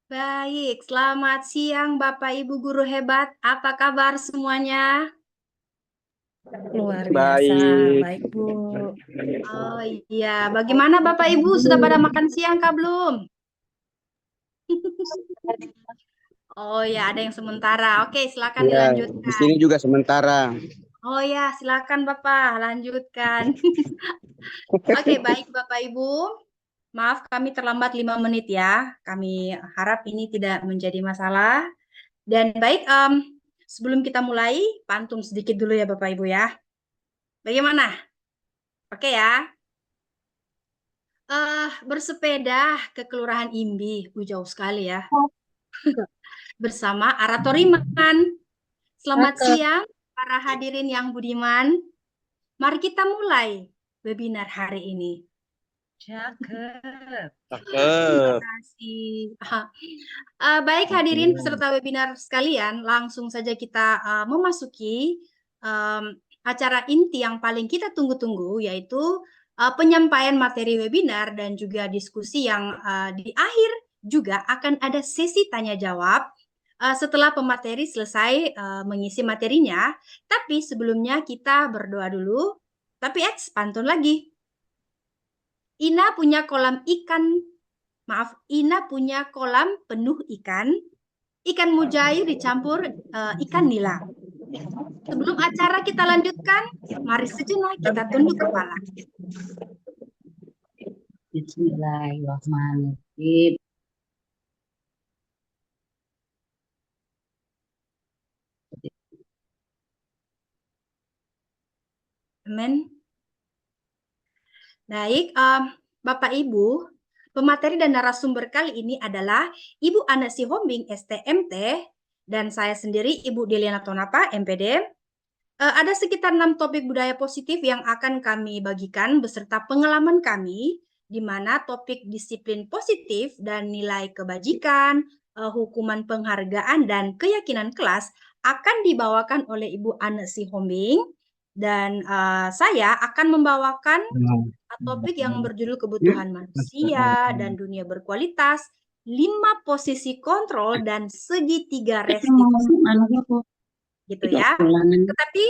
Baik, selamat siang Bapak Ibu guru hebat. Apa kabar semuanya? Luar biasa, Baik, baik Bu. Oh iya, bagaimana Bapak Ibu? Sudah pada makan siang kah belum? Oh ya, ada yang sementara. Oke, silakan ya, di dilanjutkan. sini juga sementara. Oh ya, silakan Bapak, lanjutkan. Oke, baik Bapak Ibu. Maaf kami terlambat 5 menit ya. Kami harap ini tidak menjadi masalah. Dan baik, sebelum kita mulai, pantun sedikit dulu ya Bapak Ibu ya. Bagaimana? Oke ya. Bersepeda ke Kelurahan Imbi, jauh sekali ya, bersama Aratoriman. Selamat Cakep. siang, para hadirin yang budiman. Mari kita mulai webinar hari ini. Cakep. Terima Cakep. kasih. Baik hadirin peserta webinar sekalian, langsung saja kita memasuki acara inti yang paling kita tunggu-tunggu, yaitu penyampaian materi webinar dan juga diskusi yang di akhir juga akan ada sesi tanya jawab setelah pemateri selesai mengisi materinya. Tapi sebelumnya kita berdoa dulu. Tapi pantun lagi. Ina punya kolam ikan, maaf, Ina punya kolam penuh ikan mujair dicampur ikan nila. Sebelum acara kita lanjutkan, mari sejenak kita tunduk kepala. Bismillahirrahmanirrahim. Amin. Baik, Bapak Ibu, pemateri dan narasumber kali ini adalah Ibu Anesi Hombing, STMT, dan saya sendiri, Ibu Deliana Tonapa, MPD. Ada sekitar 6 topik budaya positif yang akan kami bagikan beserta pengalaman kami, di mana topik disiplin positif dan nilai kebajikan, hukuman penghargaan, dan keyakinan kelas akan dibawakan oleh Ibu Anesi Hombing. Dan saya akan membawakan topik yang berjudul kebutuhan manusia dan dunia berkualitas, 5 posisi kontrol dan segitiga restitusi. Gitu ya. Tetapi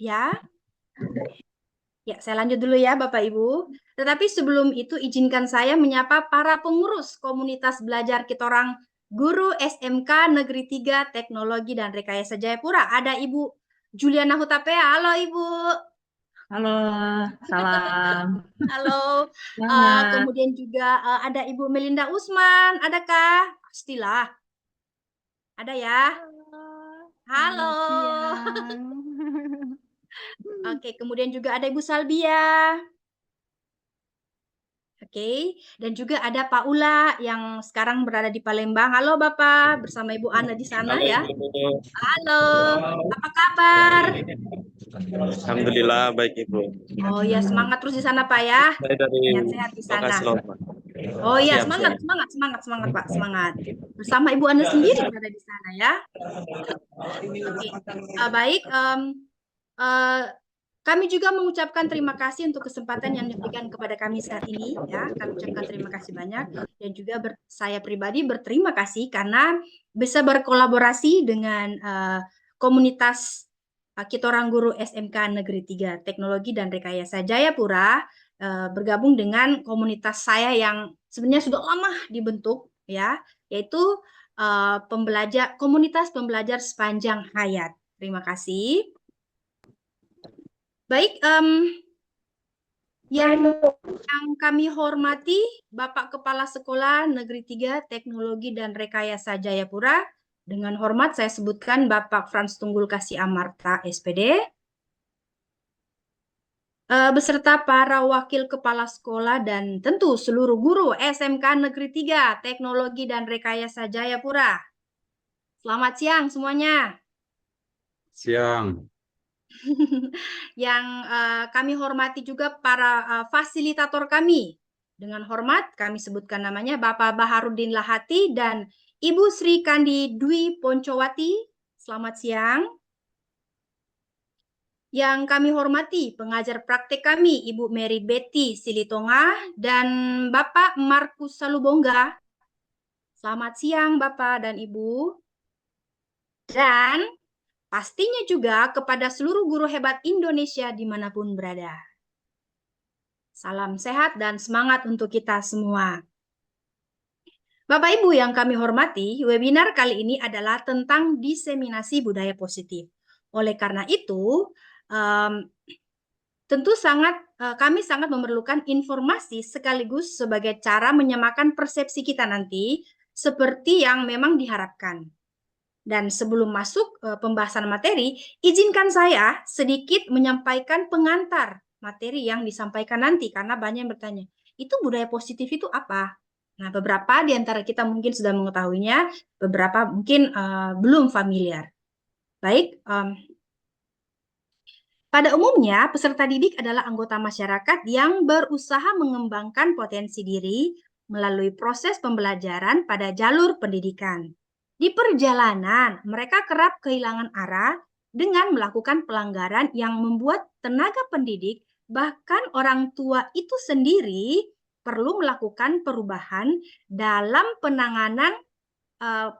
ya, saya lanjut dulu ya Bapak Ibu. Tetapi sebelum itu izinkan saya menyapa para pengurus komunitas belajar kita orang guru SMK Negeri 3 Teknologi dan Rekayasa Jayapura. Ada Ibu Juliana Hutapea. Halo Ibu. Halo, salam. Halo. Selamat. Kemudian juga ada Ibu Melinda Usman. Adakah? Pastilah. Ada ya? Halo. Oke, kemudian juga ada Ibu Salbia. Oke, dan juga ada Pak Ula yang sekarang berada di Palembang. Halo Bapak, bersama Ibu Ana di sana ya. Halo, apa kabar? Alhamdulillah baik Ibu. Oh ya, semangat terus di sana Pak ya. Saya dari Sehat-sehat di sana. Lokasi Loma. Oh ya, Siap, semangat, siap. semangat, semangat, semangat Pak, semangat. Bersama Ibu Ana sendiri berada di sana ya. Oke, baik. Kami juga mengucapkan terima kasih untuk kesempatan yang diberikan kepada kami saat ini. Ya, kami ucapkan terima kasih banyak dan juga saya pribadi berterima kasih karena bisa berkolaborasi dengan komunitas kita orang guru SMK Negeri 3 Teknologi dan Rekayasa Jayapura, bergabung dengan komunitas saya yang sebenarnya sudah lama dibentuk, ya, yaitu komunitas pembelajar sepanjang hayat. Terima kasih. Baik, yang kami hormati Bapak Kepala Sekolah Negeri 3 Teknologi dan Rekayasa Jayapura. Dengan hormat saya sebutkan Bapak Frans Tunggul Kasih Amarta, SPD. Beserta para wakil kepala sekolah dan tentu seluruh guru SMK Negeri 3 Teknologi dan Rekayasa Jayapura. Selamat siang semuanya. Siang. Yang kami hormati juga para fasilitator kami. Dengan hormat kami sebutkan namanya Bapak Baharudin Lahati dan Ibu Sri Kandi Dwi Poncowati. Selamat siang. Yang kami hormati pengajar praktek kami, Ibu Mary Betty Silitonga dan Bapak Markus Salubongga. Selamat siang Bapak dan Ibu. Dan pastinya juga kepada seluruh guru hebat Indonesia dimanapun berada. Salam sehat dan semangat untuk kita semua. Bapak Ibu yang kami hormati, webinar kali ini adalah tentang diseminasi budaya positif. Oleh karena itu, tentu kami sangat memerlukan informasi sekaligus sebagai cara menyamakan persepsi kita nanti seperti yang memang diharapkan. Dan sebelum masuk pembahasan materi, izinkan saya sedikit menyampaikan pengantar materi yang disampaikan nanti karena banyak yang bertanya, itu budaya positif itu apa? Nah, beberapa di antara kita mungkin sudah mengetahuinya, beberapa mungkin belum familiar. Baik, pada umumnya, peserta didik adalah anggota masyarakat yang berusaha mengembangkan potensi diri melalui proses pembelajaran pada jalur pendidikan. Di perjalanan, mereka kerap kehilangan arah dengan melakukan pelanggaran yang membuat tenaga pendidik, bahkan orang tua itu sendiri, perlu melakukan perubahan dalam penanganan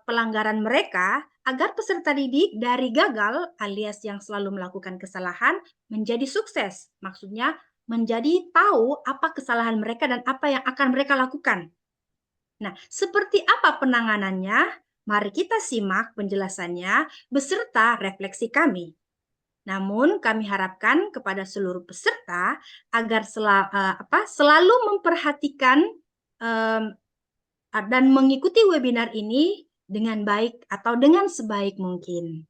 pelanggaran mereka agar peserta didik dari gagal alias yang selalu melakukan kesalahan menjadi sukses. Maksudnya menjadi tahu apa kesalahan mereka dan apa yang akan mereka lakukan. Nah, seperti apa penanganannya? Mari kita simak penjelasannya beserta refleksi kami. Namun kami harapkan kepada seluruh peserta agar selalu memperhatikan dan mengikuti webinar ini dengan baik atau dengan sebaik mungkin.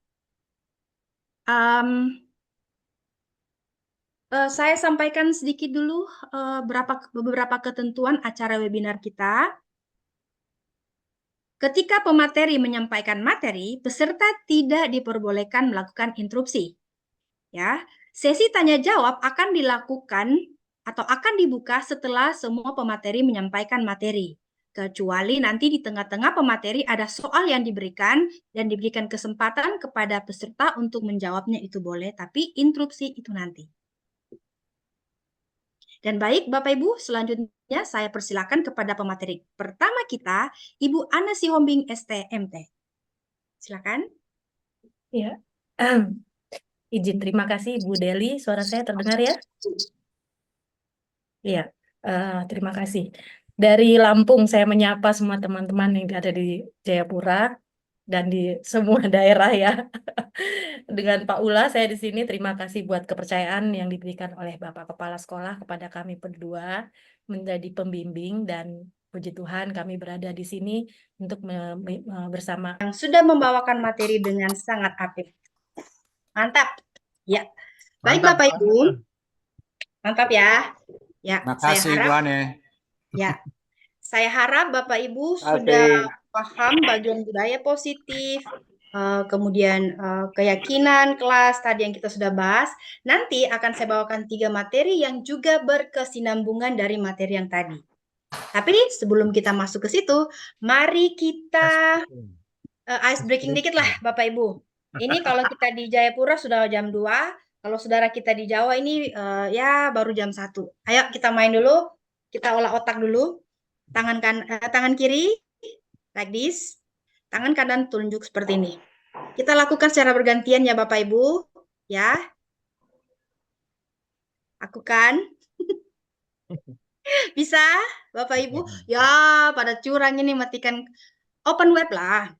Saya sampaikan sedikit dulu beberapa ketentuan acara webinar kita. Ketika pemateri menyampaikan materi, peserta tidak diperbolehkan melakukan interupsi. Ya, sesi tanya jawab akan dilakukan atau akan dibuka setelah semua pemateri menyampaikan materi. Kecuali nanti di tengah-tengah pemateri ada soal yang diberikan dan diberikan kesempatan kepada peserta untuk menjawabnya, itu boleh, tapi interupsi itu nanti. Dan baik Bapak Ibu, selanjutnya saya persilakan kepada pemateri pertama kita, Ibu Ana Sihombing STMT. Silakan. Ya. Izin terima kasih Bu Deli, suara saya terdengar ya? Iya, terima kasih. Dari Lampung saya menyapa semua teman-teman yang ada di Jayapura dan di semua daerah ya. Dengan Pak Ula saya di sini, terima kasih buat kepercayaan yang diberikan oleh Bapak Kepala Sekolah kepada kami berdua menjadi pembimbing, dan puji Tuhan kami berada di sini untuk bersama yang sudah membawakan materi dengan sangat apik. Mantap. Ya. Baik Mantap, Bapak Ibu. Mantap ya. Ya, Makasih, saya Bu harap Ane. ya. Saya harap Bapak Ibu sudah paham bagian budaya positif, kemudian keyakinan kelas tadi yang kita sudah bahas. Nanti akan saya bawakan 3 materi yang juga berkesinambungan dari materi yang tadi. Tapi sebelum kita masuk ke situ, mari kita ice breaking dikit lah Bapak Ibu. Ini kalau kita di Jayapura sudah jam 2, kalau saudara kita di Jawa ini ya baru jam 1. Ayo kita main dulu, kita olah otak dulu. Tangan kiri like this, tangan kanan tunjuk seperti ini. Kita lakukan secara bergantian ya Bapak Ibu, ya. Lakukan. Bisa Bapak Ibu? Ya, pada curang ini, matikan open web lah.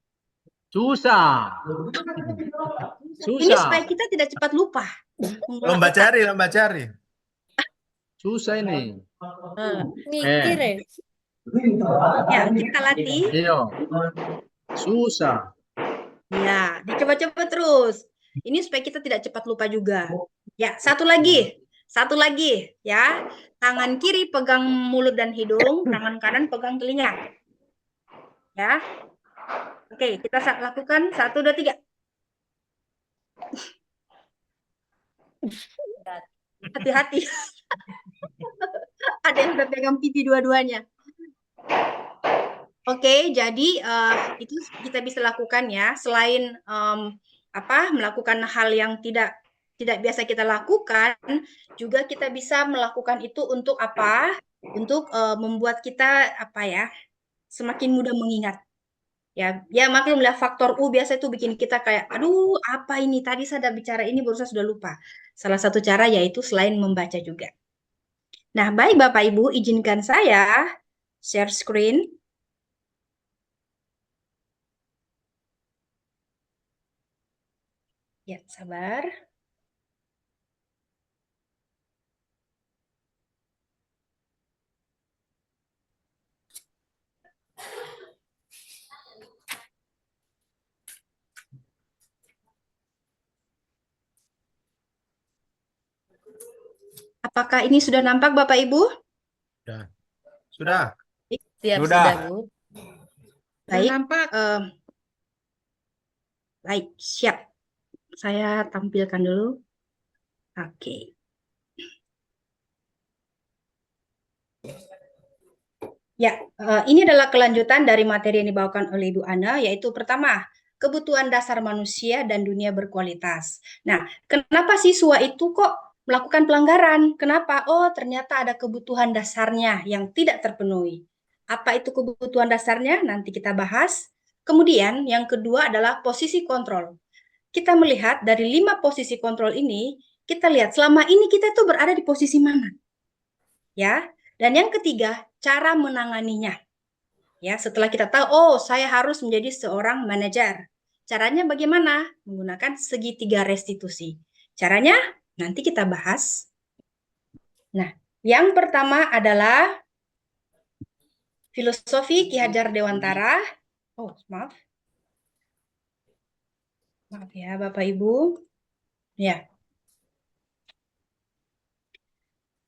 Susah. Ini supaya kita tidak cepat lupa. Lomba cari. Susah ini. mikir ya. Ya, kita latih. Iya. Susah. Ya, dicoba-coba terus. Ini supaya kita tidak cepat lupa juga. Ya, satu lagi ya. Tangan kiri pegang mulut dan hidung, tangan kanan pegang telinga. Ya. Oke, kita lakukan 1, 2, 3. Hati-hati. Ada yang udah pegang pipi dua-duanya. Oke, jadi itu kita bisa lakukan ya. Selain melakukan hal yang tidak tidak biasa kita lakukan, juga kita bisa melakukan itu untuk apa? Untuk membuat kita apa ya? Semakin mudah mengingat. Ya maklumlah faktor U biasa itu bikin kita kayak, aduh apa ini tadi saya bicara ini baru saya sudah lupa. Salah satu cara yaitu selain membaca juga. Nah, baik Bapak Ibu, izinkan saya share screen. Ya, sabar. Apakah ini sudah nampak Bapak Ibu? Sudah. Siap, Sudah. sudah, Bu. Baik. Baik, siap. Saya tampilkan dulu. Oke. Ya, ini adalah kelanjutan dari materi yang dibawakan oleh Ibu Ana, yaitu pertama, kebutuhan dasar manusia dan dunia berkualitas. Nah, kenapa siswa itu kok melakukan pelanggaran? Kenapa? Oh, ternyata ada kebutuhan dasarnya yang tidak terpenuhi. Apa itu kebutuhan dasarnya? Nanti kita bahas. Kemudian, yang kedua adalah posisi kontrol. Kita melihat dari 5 posisi kontrol ini, kita lihat selama ini kita itu berada di posisi mana. Ya, dan yang ketiga, cara menanganinya. Ya, setelah kita tahu, oh, saya harus menjadi seorang manajer. Caranya bagaimana? Menggunakan segitiga restitusi. Caranya nanti kita bahas. Nah, yang pertama adalah filosofi Ki Hajar Dewantara. Oh, maaf. Maaf ya, Bapak Ibu. Ya.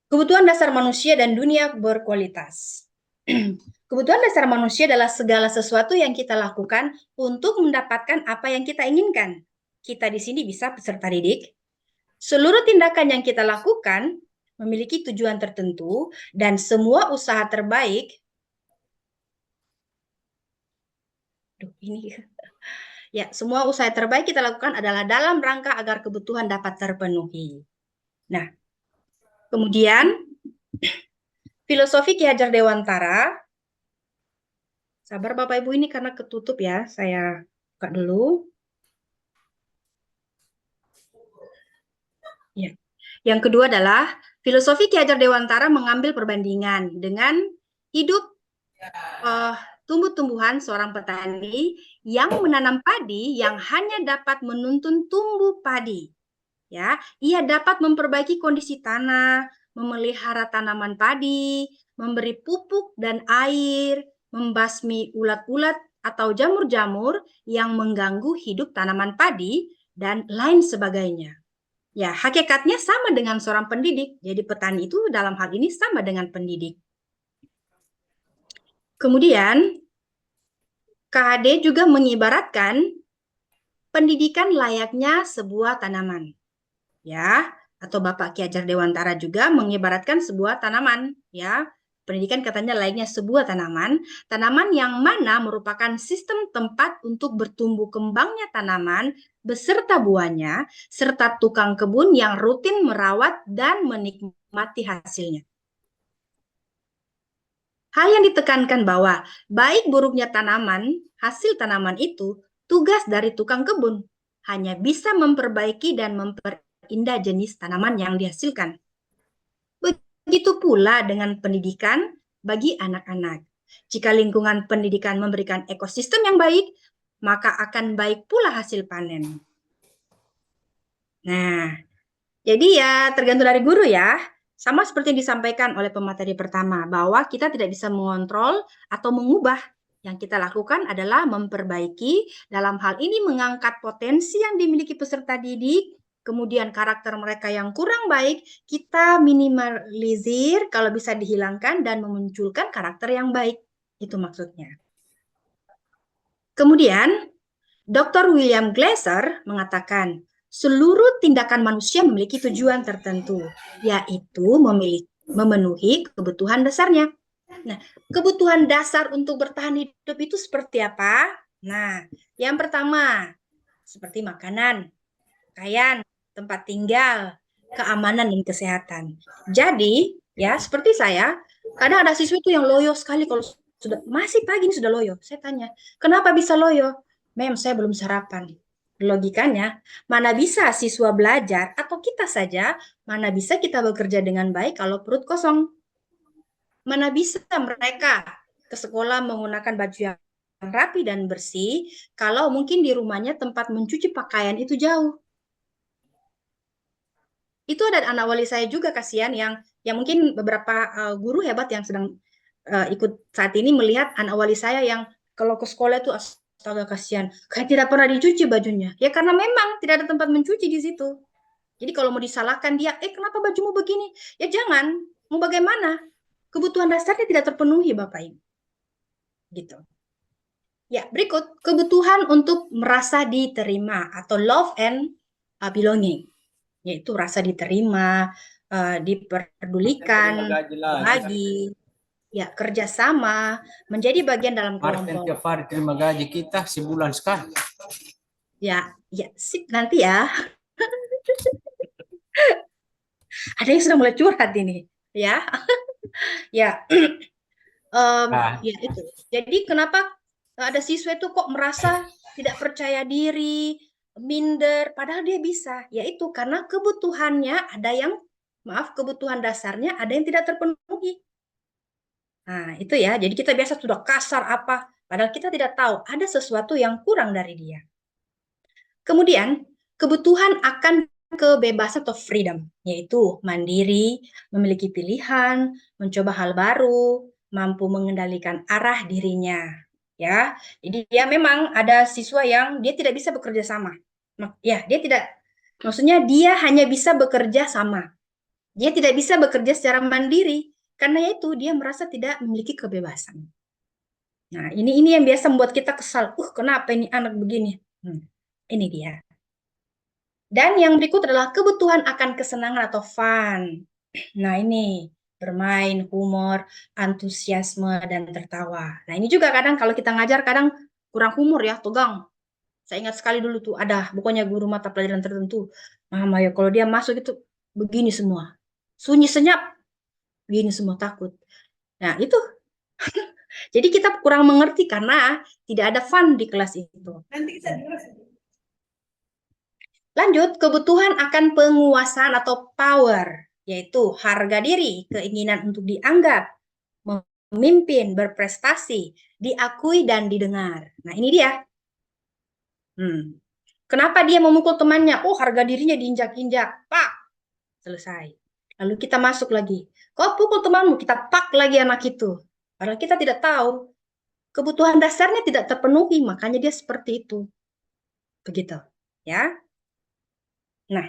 Kebutuhan dasar manusia dan dunia berkualitas. Kebutuhan dasar manusia adalah segala sesuatu yang kita lakukan untuk mendapatkan apa yang kita inginkan. Kita di sini bisa peserta didik. Seluruh tindakan yang kita lakukan memiliki tujuan tertentu dan semua usaha terbaik. Ya, semua usaha terbaik kita lakukan adalah dalam rangka agar kebutuhan dapat terpenuhi. Nah, kemudian filosofi Ki Hajar Dewantara. Sabar Bapak Ibu, ini karena ketutup ya, saya buka dulu. Ya. Yang kedua adalah filosofi Ki Hajar Dewantara mengambil perbandingan dengan hidup tumbuh-tumbuhan seorang petani yang menanam padi yang hanya dapat menuntun tumbuh padi. Ya, ia dapat memperbaiki kondisi tanah, memelihara tanaman padi, memberi pupuk dan air, membasmi ulat-ulat atau jamur-jamur yang mengganggu hidup tanaman padi, dan lain sebagainya. Ya, hakikatnya sama dengan seorang pendidik. Jadi petani itu dalam hal ini sama dengan pendidik. Kemudian, KHD juga mengibaratkan pendidikan layaknya sebuah tanaman. Ya, atau Bapak Ki Hajar Dewantara juga mengibaratkan sebuah tanaman, ya. Pendidikan katanya layaknya sebuah tanaman yang mana merupakan sistem tempat untuk bertumbuh kembangnya tanaman beserta buahnya, serta tukang kebun yang rutin merawat dan menikmati hasilnya. Hal yang ditekankan bahwa baik buruknya tanaman, hasil tanaman itu tugas dari tukang kebun, hanya bisa memperbaiki dan memperindah jenis tanaman yang dihasilkan. Begitu pula dengan pendidikan bagi anak-anak. Jika lingkungan pendidikan memberikan ekosistem yang baik, maka akan baik pula hasil panen. Nah, jadi ya tergantung dari guru ya. Sama seperti yang disampaikan oleh pemateri pertama, bahwa kita tidak bisa mengontrol atau mengubah. Yang kita lakukan adalah memperbaiki, dalam hal ini mengangkat potensi yang dimiliki peserta didik, kemudian karakter mereka yang kurang baik, kita minimalisir kalau bisa dihilangkan dan memunculkan karakter yang baik. Itu maksudnya. Kemudian, Dr. William Glasser mengatakan, seluruh tindakan manusia memiliki tujuan tertentu, yaitu memenuhi kebutuhan dasarnya. Nah, kebutuhan dasar untuk bertahan hidup itu seperti apa? Nah, yang pertama, seperti makanan, pakaian, tempat tinggal, keamanan dan kesehatan. Jadi, ya seperti saya, kadang ada siswa itu yang loyo sekali kalau sudah masih pagi ini sudah loyo. Saya tanya, kenapa bisa loyo? Mem, saya belum sarapan. Logikanya, mana bisa siswa belajar atau kita saja, mana bisa kita bekerja dengan baik kalau perut kosong? Mana bisa mereka ke sekolah menggunakan baju yang rapi dan bersih kalau mungkin di rumahnya tempat mencuci pakaian itu jauh. Itu ada anak wali saya juga kasihan yang mungkin beberapa guru hebat yang sedang ikut saat ini melihat anak wali saya yang kalau ke sekolah itu astaga kasihan, kayak tidak pernah dicuci bajunya. Ya karena memang tidak ada tempat mencuci di situ. Jadi kalau mau disalahkan dia, kenapa bajumu begini? Ya jangan, mau bagaimana? Kebutuhan dasarnya tidak terpenuhi Bapak Ibu. Gitu. Ya, berikut kebutuhan untuk merasa diterima atau love and belonging, yaitu rasa diterima, diperdulikan, berbagi, ya kerjasama, menjadi bagian dalam Martin tiap kelompok. hari terima gaji kita sebulan sekali. Ya, sip nanti ya. Ada yang sudah mulai curhat ini, ya. Ya, ya itu. Jadi kenapa ada siswa itu kok merasa tidak percaya diri, minder, padahal dia bisa. Yaitu karena kebutuhannya ada yang, kebutuhan dasarnya ada yang tidak terpenuhi. Nah, itu ya. Jadi kita biasa sudah kasar apa, padahal kita tidak tahu ada sesuatu yang kurang dari dia. Kemudian, kebutuhan akan kebebasan atau freedom, yaitu mandiri, memiliki pilihan, mencoba hal baru, mampu mengendalikan arah dirinya. Ya, jadi dia memang ada siswa yang dia tidak bisa bekerja sama. Ya, dia tidak, maksudnya dia hanya bisa bekerja sama. Dia tidak bisa bekerja secara mandiri karena itu dia merasa tidak memiliki kebebasan. Nah, ini yang biasa membuat kita kesal. Kenapa ini anak begini? Ini dia. Dan yang berikut adalah kebutuhan akan kesenangan atau fun. Nah, ini bermain, humor, antusiasme, dan tertawa. Nah, ini juga kadang kalau kita ngajar kadang kurang humor ya, tegang. Saya ingat sekali dulu tuh ada pokoknya guru mata pelajaran tertentu. Mama ya kalau dia masuk itu begini semua. Sunyi senyap, begini semua takut. Nah, itu. Jadi kita kurang mengerti karena tidak ada fun di kelas itu. Lanjut, kebutuhan akan penguasaan atau power, yaitu harga diri, keinginan untuk dianggap, memimpin, berprestasi, diakui, dan didengar. Nah, ini dia. Kenapa dia memukul temannya? Harga dirinya diinjak-injak. Pak! Selesai. Lalu kita masuk lagi. Kau pukul temanmu, kita pak lagi anak itu. Padahal kita tidak tahu. Kebutuhan dasarnya tidak terpenuhi, makanya dia seperti itu. Begitu. Ya. Nah,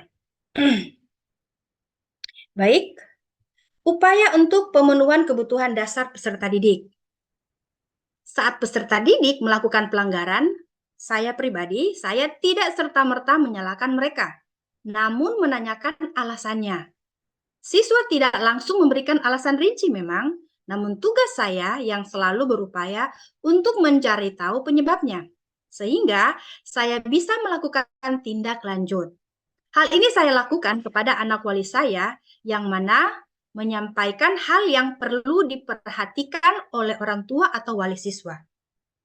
baik. Upaya untuk pemenuhan kebutuhan dasar peserta didik. Saat peserta didik melakukan pelanggaran, saya pribadi, saya tidak serta-merta menyalahkan mereka, namun menanyakan alasannya. Siswa tidak langsung memberikan alasan rinci memang, namun tugas saya yang selalu berupaya untuk mencari tahu penyebabnya, sehingga saya bisa melakukan tindak lanjut. Hal ini saya lakukan kepada anak wali saya yang mana menyampaikan hal yang perlu diperhatikan oleh orang tua atau wali siswa.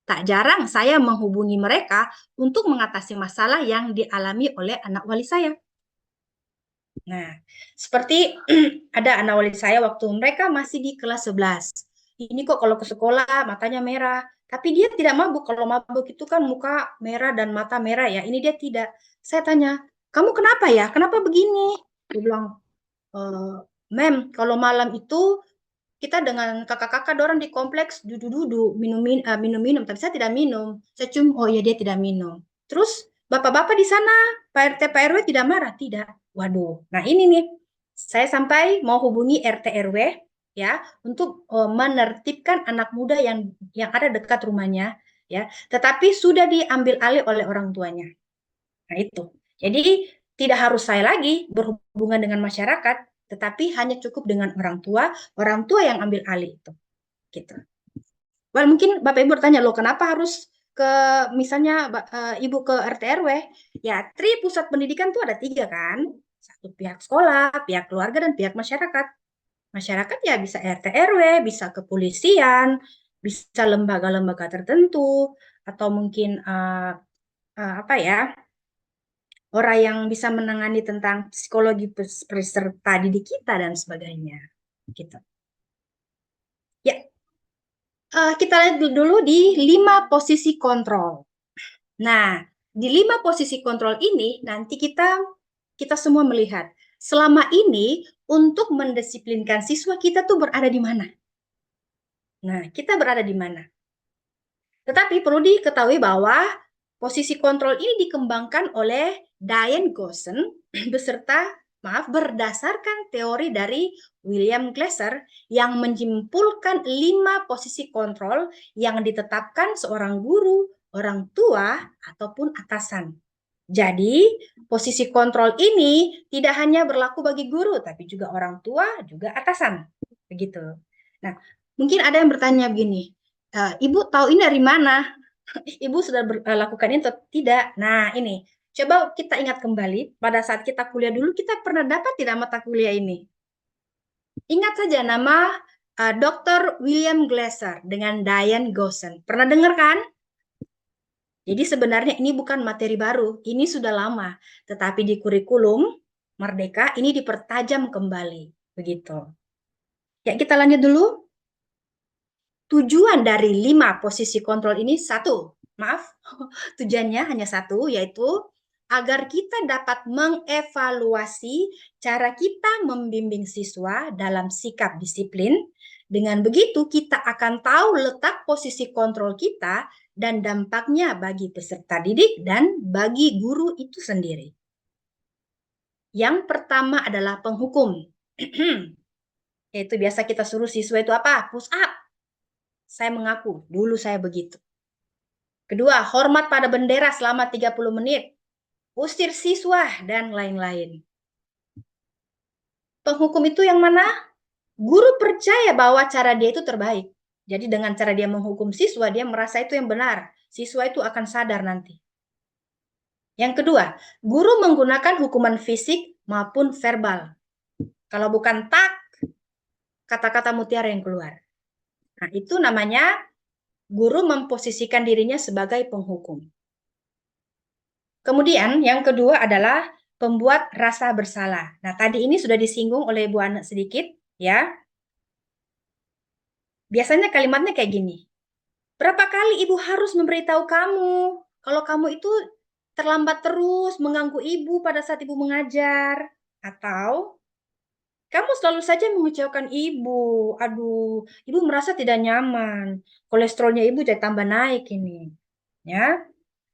Tak jarang saya menghubungi mereka untuk mengatasi masalah yang dialami oleh anak wali saya. Nah, seperti ada anak wali saya waktu mereka masih di kelas 11. Ini kok kalau ke sekolah matanya merah, tapi dia tidak mabuk. Kalau mabuk itu kan muka merah dan mata merah ya. Ini dia tidak. Saya tanya, kamu kenapa ya? Kenapa begini? Dia bilang, Mem, kalau malam itu kita dengan kakak-kakak dorang di kompleks duduk-duduk minum-minum, tapi saya tidak minum. Saya cium, oh iya dia tidak minum. Terus bapak-bapak di sana, Pak RT Pak RW tidak marah? Tidak. Waduh. Nah ini nih, saya sampai mau hubungi RT RW ya untuk menertibkan anak muda yang ada dekat rumahnya ya, tetapi sudah diambil alih oleh orang tuanya. Nah itu. Jadi tidak harus saya lagi berhubungan dengan masyarakat, tetapi hanya cukup dengan orang tua yang ambil alih itu. Gitu. Well, mungkin Bapak Ibu bertanya, loh kenapa harus ke misalnya Ibu ke RT RW, ya tri pusat pendidikan tuh ada 3 kan. Satu pihak sekolah, pihak keluarga, dan pihak masyarakat. Masyarakat ya bisa RT RW, bisa kepolisian, bisa lembaga-lembaga tertentu, atau mungkin apa ya, orang yang bisa menangani tentang psikologi peserta didik kita dan sebagainya. Gitu. Ya, kita lihat dulu di 5 posisi kontrol. Nah, di 5 posisi kontrol ini nanti kita semua melihat selama ini untuk mendisiplinkan siswa kita tuh berada di mana. Nah, kita berada di mana? Tetapi perlu diketahui bahwa posisi kontrol ini dikembangkan oleh Diane Gosson berdasarkan teori dari William Glasser yang menyimpulkan 5 posisi kontrol yang ditetapkan seorang guru, orang tua, ataupun atasan. Jadi, posisi kontrol ini tidak hanya berlaku bagi guru, tapi juga orang tua, juga atasan. Begitu. Nah, mungkin ada yang bertanya begini, Ibu tahu ini dari mana? Ibu sudah lakukan ini atau tidak? Nah, ini. Coba kita ingat kembali, pada saat kita kuliah dulu, kita pernah dapat tidak mata kuliah ini? Ingat saja nama Dr. William Glasser dengan Diane Gosson. Pernah dengar kan? Jadi sebenarnya ini bukan materi baru, ini sudah lama. Tetapi di kurikulum Merdeka ini dipertajam kembali. Begitu. Ya, kita lanjut dulu. Tujuan dari 5 posisi kontrol ini tujuannya hanya satu, yaitu agar kita dapat mengevaluasi cara kita membimbing siswa dalam sikap disiplin. Dengan begitu, kita akan tahu letak posisi kontrol kita dan dampaknya bagi peserta didik dan bagi guru itu sendiri. Yang pertama adalah penghukum. Yaitu biasa kita suruh siswa itu apa? Push up. Saya mengaku, dulu saya begitu. Kedua, hormat pada bendera selama 30 menit. Usir siswa, dan lain-lain. Penghukum itu yang mana? Guru percaya bahwa cara dia itu terbaik. Jadi dengan cara dia menghukum siswa, dia merasa itu yang benar. Siswa itu akan sadar nanti. Yang kedua, guru menggunakan hukuman fisik maupun verbal. Kalau bukan tak, kata-kata mutiara yang keluar. Nah, itu namanya guru memposisikan dirinya sebagai penghukum. Kemudian yang kedua adalah pembuat rasa bersalah. Nah, tadi ini sudah disinggung oleh Bu Ana sedikit, ya. Biasanya kalimatnya kayak gini. Berapa kali ibu harus memberitahu kamu kalau kamu itu terlambat terus mengganggu ibu pada saat ibu mengajar? Atau kamu selalu saja mengecewakan ibu. Aduh, ibu merasa tidak nyaman. Kolesterolnya ibu jadi tambah naik ini. Ya.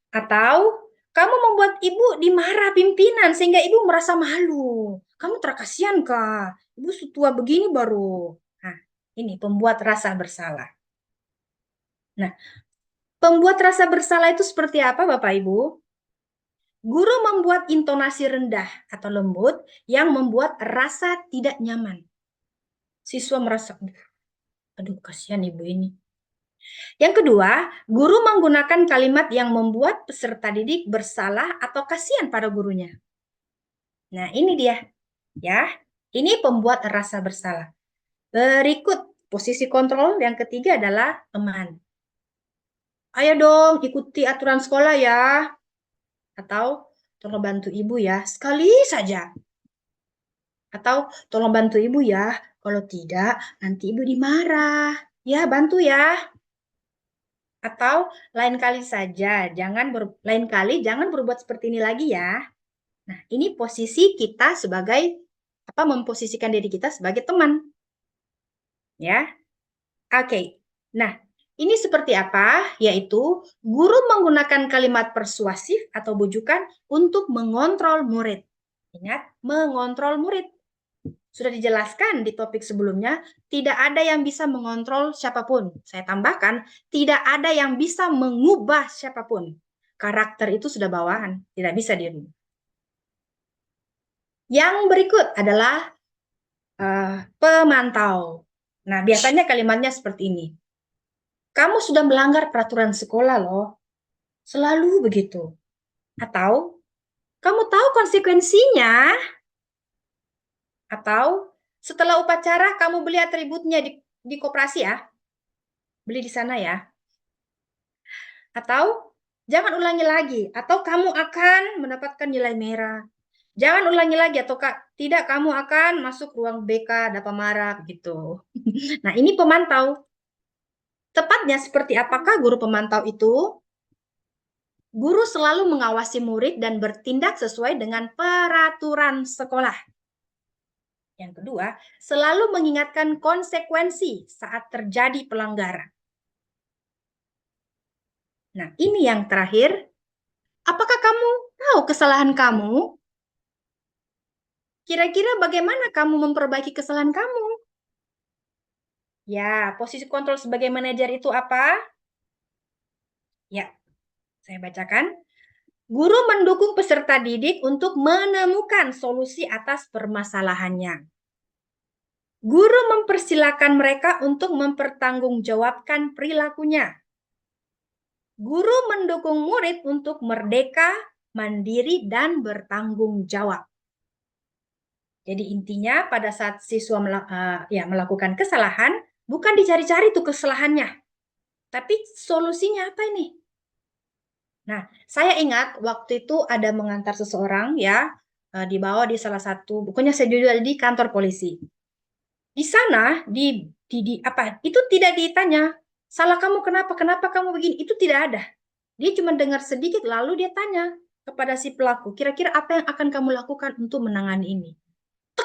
Atau kamu membuat ibu dimarah pimpinan sehingga ibu merasa malu. Kamu terkasihan kah? Ibu tua begini baru. Nah, ini pembuat rasa bersalah. Nah, pembuat rasa bersalah itu seperti apa Bapak Ibu? Guru membuat intonasi rendah atau lembut yang membuat rasa tidak nyaman. Siswa merasa, aduh kasihan ibu ini. Yang kedua, guru menggunakan kalimat yang membuat peserta didik bersalah atau kasihan pada gurunya. Nah, ini dia. Ya, ini pembuat rasa bersalah. Berikut posisi kontrol yang ketiga adalah teman. Ayo dong ikuti aturan sekolah ya. Atau tolong bantu ibu ya, sekali saja. Atau tolong bantu ibu ya, kalau tidak nanti ibu dimarah. Ya, bantu ya. Atau lain kali jangan berbuat seperti ini lagi ya. Nah, ini posisi kita sebagai memposisikan diri kita sebagai teman. Ya. Oke. Nah, ini seperti apa? Yaitu guru menggunakan kalimat persuasif atau bujukan untuk mengontrol murid. Ingat, mengontrol murid. Sudah dijelaskan di topik sebelumnya, tidak ada yang bisa mengontrol siapapun. Saya tambahkan, tidak ada yang bisa mengubah siapapun. Karakter itu sudah bawaan, tidak bisa dirubah. Yang berikut adalah pemantau. Nah, biasanya kalimatnya seperti ini. Kamu sudah melanggar peraturan sekolah loh. Selalu begitu. Atau kamu tahu konsekuensinya? Atau setelah upacara kamu beli atributnya di koperasi ya? Beli di sana ya? Atau jangan ulangi lagi, atau kamu akan mendapatkan nilai merah. Jangan ulangi lagi, atau tidak, kamu akan masuk ruang BK Dapamara gitu. Nah, ini pemantau. Tepatnya seperti apakah guru pemantau itu? Guru selalu mengawasi murid dan bertindak sesuai dengan peraturan sekolah. Yang kedua, selalu mengingatkan konsekuensi saat terjadi pelanggaran. Nah, ini yang terakhir. Apakah kamu tahu kesalahan kamu? Kira-kira bagaimana kamu memperbaiki kesalahan kamu? Ya, posisi kontrol sebagai manajer itu apa? Ya, saya bacakan. Guru mendukung peserta didik untuk menemukan solusi atas permasalahannya. Guru mempersilahkan mereka untuk mempertanggungjawabkan perilakunya. Guru mendukung murid untuk merdeka, mandiri, dan bertanggung jawab. Jadi intinya pada saat siswa melakukan kesalahan, bukan dicari-cari tuh kesalahannya, tapi solusinya apa ini? Nah, saya ingat waktu itu ada mengantar seseorang ya, dibawa di salah satu, pokoknya saya juga di kantor polisi. Di sana itu tidak ditanya, salah kamu kenapa kamu begini, itu tidak ada. Dia cuma dengar sedikit lalu dia tanya kepada si pelaku, kira-kira apa yang akan kamu lakukan untuk menangani ini?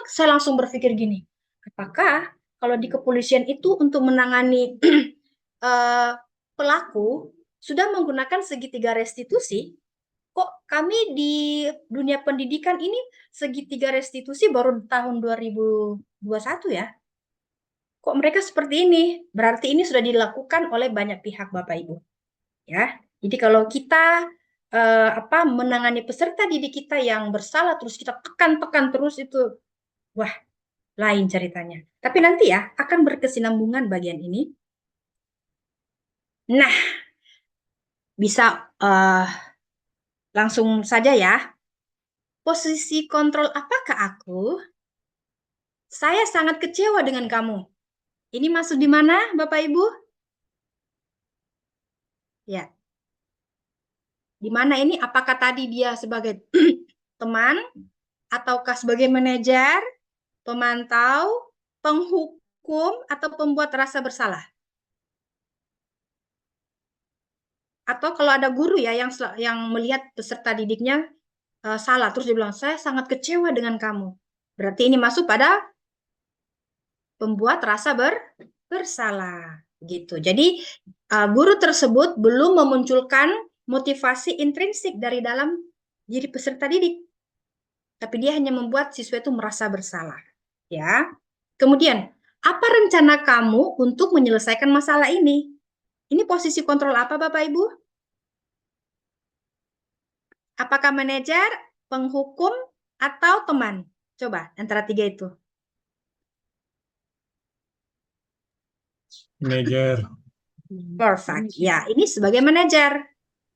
Saya langsung berpikir gini, apakah kalau di kepolisian itu untuk menangani pelaku sudah menggunakan segitiga restitusi? Kok kami di dunia pendidikan ini segitiga restitusi baru tahun 2021 ya? Kok mereka seperti ini? Berarti ini sudah dilakukan oleh banyak pihak, Bapak Ibu. Ya, jadi kalau kita menangani peserta didik kita yang bersalah terus kita tekan terus itu, wah, lain ceritanya. Tapi nanti ya akan berkesinambungan bagian ini. Nah, bisa langsung saja ya. Posisi kontrol apakah aku? Saya sangat kecewa dengan kamu. Ini masuk di mana, Bapak Ibu? Ya. Di mana ini? Apakah tadi dia sebagai teman, ataukah sebagai manajer, pemantau, penghukum, atau pembuat rasa bersalah? Atau kalau ada guru ya yang melihat peserta didiknya salah, terus dia bilang, saya sangat kecewa dengan kamu. Berarti ini masuk pada pembuat rasa bersalah. Gitu. Jadi guru tersebut belum memunculkan motivasi intrinsik dari dalam diri peserta didik. Tapi dia hanya membuat siswa itu merasa bersalah. Ya. Kemudian, apa rencana kamu untuk menyelesaikan masalah ini? Ini posisi kontrol apa, Bapak Ibu? Apakah manajer, penghukum, atau teman? Coba, antara tiga itu. Manajer. Perfect. Ya, ini sebagai manajer.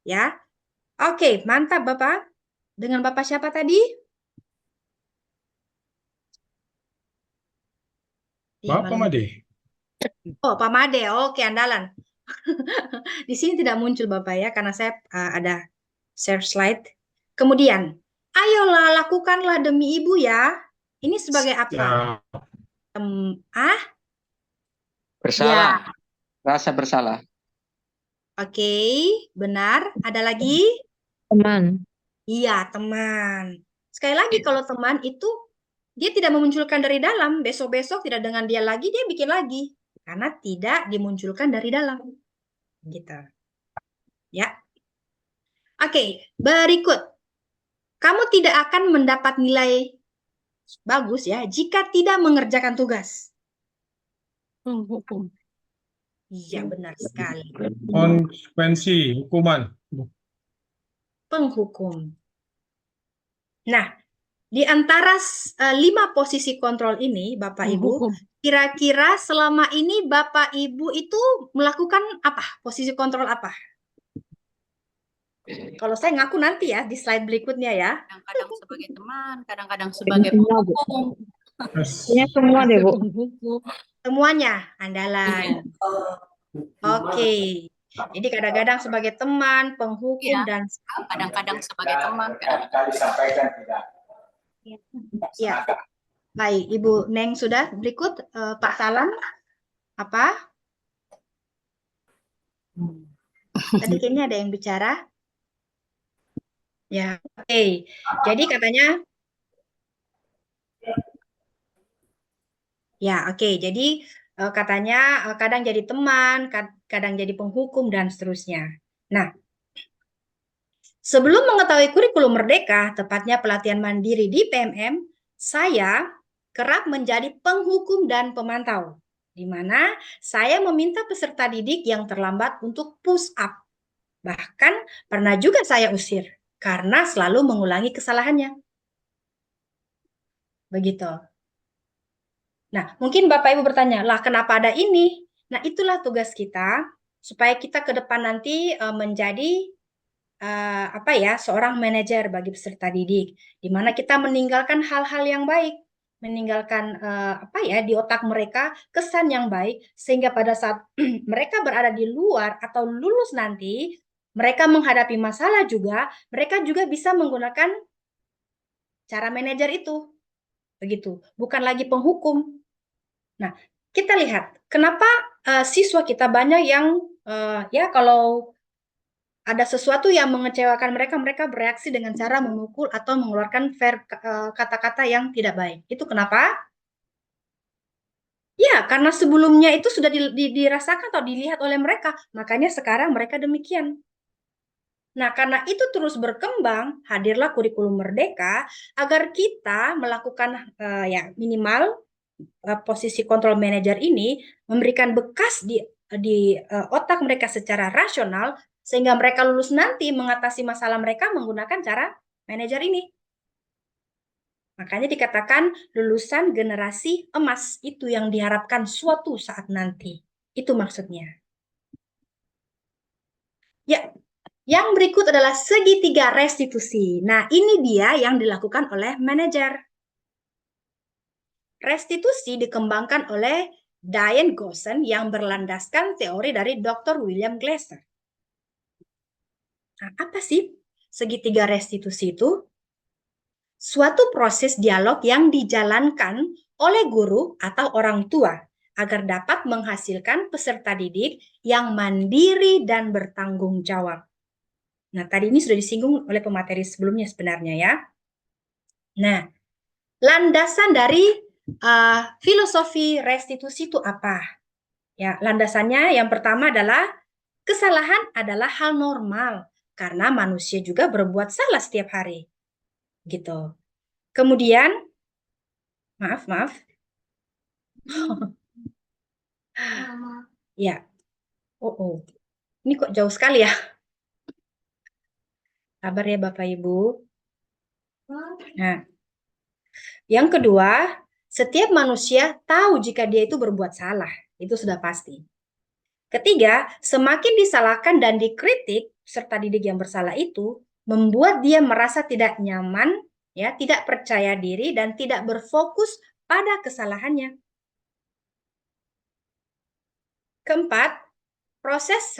Ya. Oke, mantap Bapak. Dengan Bapak siapa tadi? Pak Made. Oh, Pak Made. Oke, andalan. Di sini tidak muncul Bapak ya, karena saya ada share slide. Kemudian, ayolah lakukanlah demi Ibu ya. Ini sebagai apa? Bersalah. Ya. Rasa bersalah. Oke, benar. Ada lagi? Teman. Iya, teman. Sekali lagi, kalau teman itu dia tidak memunculkan dari dalam, besok-besok tidak dengan dia lagi, dia bikin lagi. Karena tidak dimunculkan dari dalam. Gitu. Ya. Oke, berikut. Kamu tidak akan mendapat nilai bagus ya jika tidak mengerjakan tugas. Hukum. Iya, benar sekali. Konsekuensi hukuman. Penghukum. Nah, di antara 5 posisi kontrol ini, Bapak Ibu, kira-kira selama ini Bapak Ibu itu melakukan apa? Posisi kontrol apa? Kalau saya ngaku nanti ya di slide berikutnya ya. Kadang-kadang sebagai teman, kadang-kadang sebagai penghukum. Yes. Semua deh, Bu. Semuanya andalan. Oke. Jadi kadang-kadang sebagai teman, penghukum, Iya. dan Kadang-kadang sebagai teman, ya. Baik, Ibu Neng sudah. Berikut Pak Salam. Apa? Tadi kayaknya ada yang bicara. Ya, oke. Jadi katanya, ya oke. Jadi katanya kadang jadi teman, kadang jadi penghukum, dan seterusnya. Nah, sebelum mengetahui kurikulum Merdeka, tepatnya pelatihan mandiri di PMM, saya kerap menjadi penghukum dan pemantau, di mana saya meminta peserta didik yang terlambat untuk push up. Bahkan pernah juga saya usir karena selalu mengulangi kesalahannya. Begitu. Nah, mungkin Bapak Ibu bertanya, lah kenapa ada ini? Nah, itulah tugas kita supaya kita ke depan nanti menjadi seorang manajer bagi peserta didik, di mana kita meninggalkan hal-hal yang baik, meninggalkan di otak mereka kesan yang baik, sehingga pada saat mereka berada di luar atau lulus nanti, mereka menghadapi masalah juga, mereka juga bisa menggunakan cara manajer itu, begitu, bukan lagi penghukum. Nah, kita lihat kenapa siswa kita banyak yang kalau ada sesuatu yang mengecewakan mereka, mereka bereaksi dengan cara memukul atau mengeluarkan kata-kata yang tidak baik. Itu kenapa? Ya, karena sebelumnya itu sudah dirasakan atau dilihat oleh mereka, makanya sekarang mereka demikian. Nah, karena itu terus berkembang, hadirlah kurikulum Merdeka agar kita melakukan minimal posisi kontrol manajer ini memberikan bekas di otak mereka secara rasional, sehingga mereka lulus nanti mengatasi masalah mereka menggunakan cara manajer ini. Makanya dikatakan lulusan generasi emas, itu yang diharapkan suatu saat nanti. Itu maksudnya. Ya, yang berikut adalah segitiga restitusi. Nah, ini dia yang dilakukan oleh manajer. Restitusi dikembangkan oleh Diane Gosson yang berlandaskan teori dari Dr. William Glasser. Nah, apa sih segitiga restitusi itu? Suatu proses dialog yang dijalankan oleh guru atau orang tua agar dapat menghasilkan peserta didik yang mandiri dan bertanggung jawab. Nah, tadi ini sudah disinggung oleh pemateri sebelumnya sebenarnya ya. Nah, landasan dari filosofi restitusi itu apa? Ya, landasannya yang pertama adalah kesalahan adalah hal normal karena manusia juga berbuat salah setiap hari. Gitu. Kemudian maaf. Ya. Oh. Ini kok jauh sekali ya? Sabar ya Bapak Ibu. Nah, yang kedua, setiap manusia tahu jika dia itu berbuat salah. Itu sudah pasti. Ketiga, semakin disalahkan dan dikritik serta didik yang bersalah itu membuat dia merasa tidak nyaman, ya, tidak percaya diri dan tidak berfokus pada kesalahannya. Keempat, proses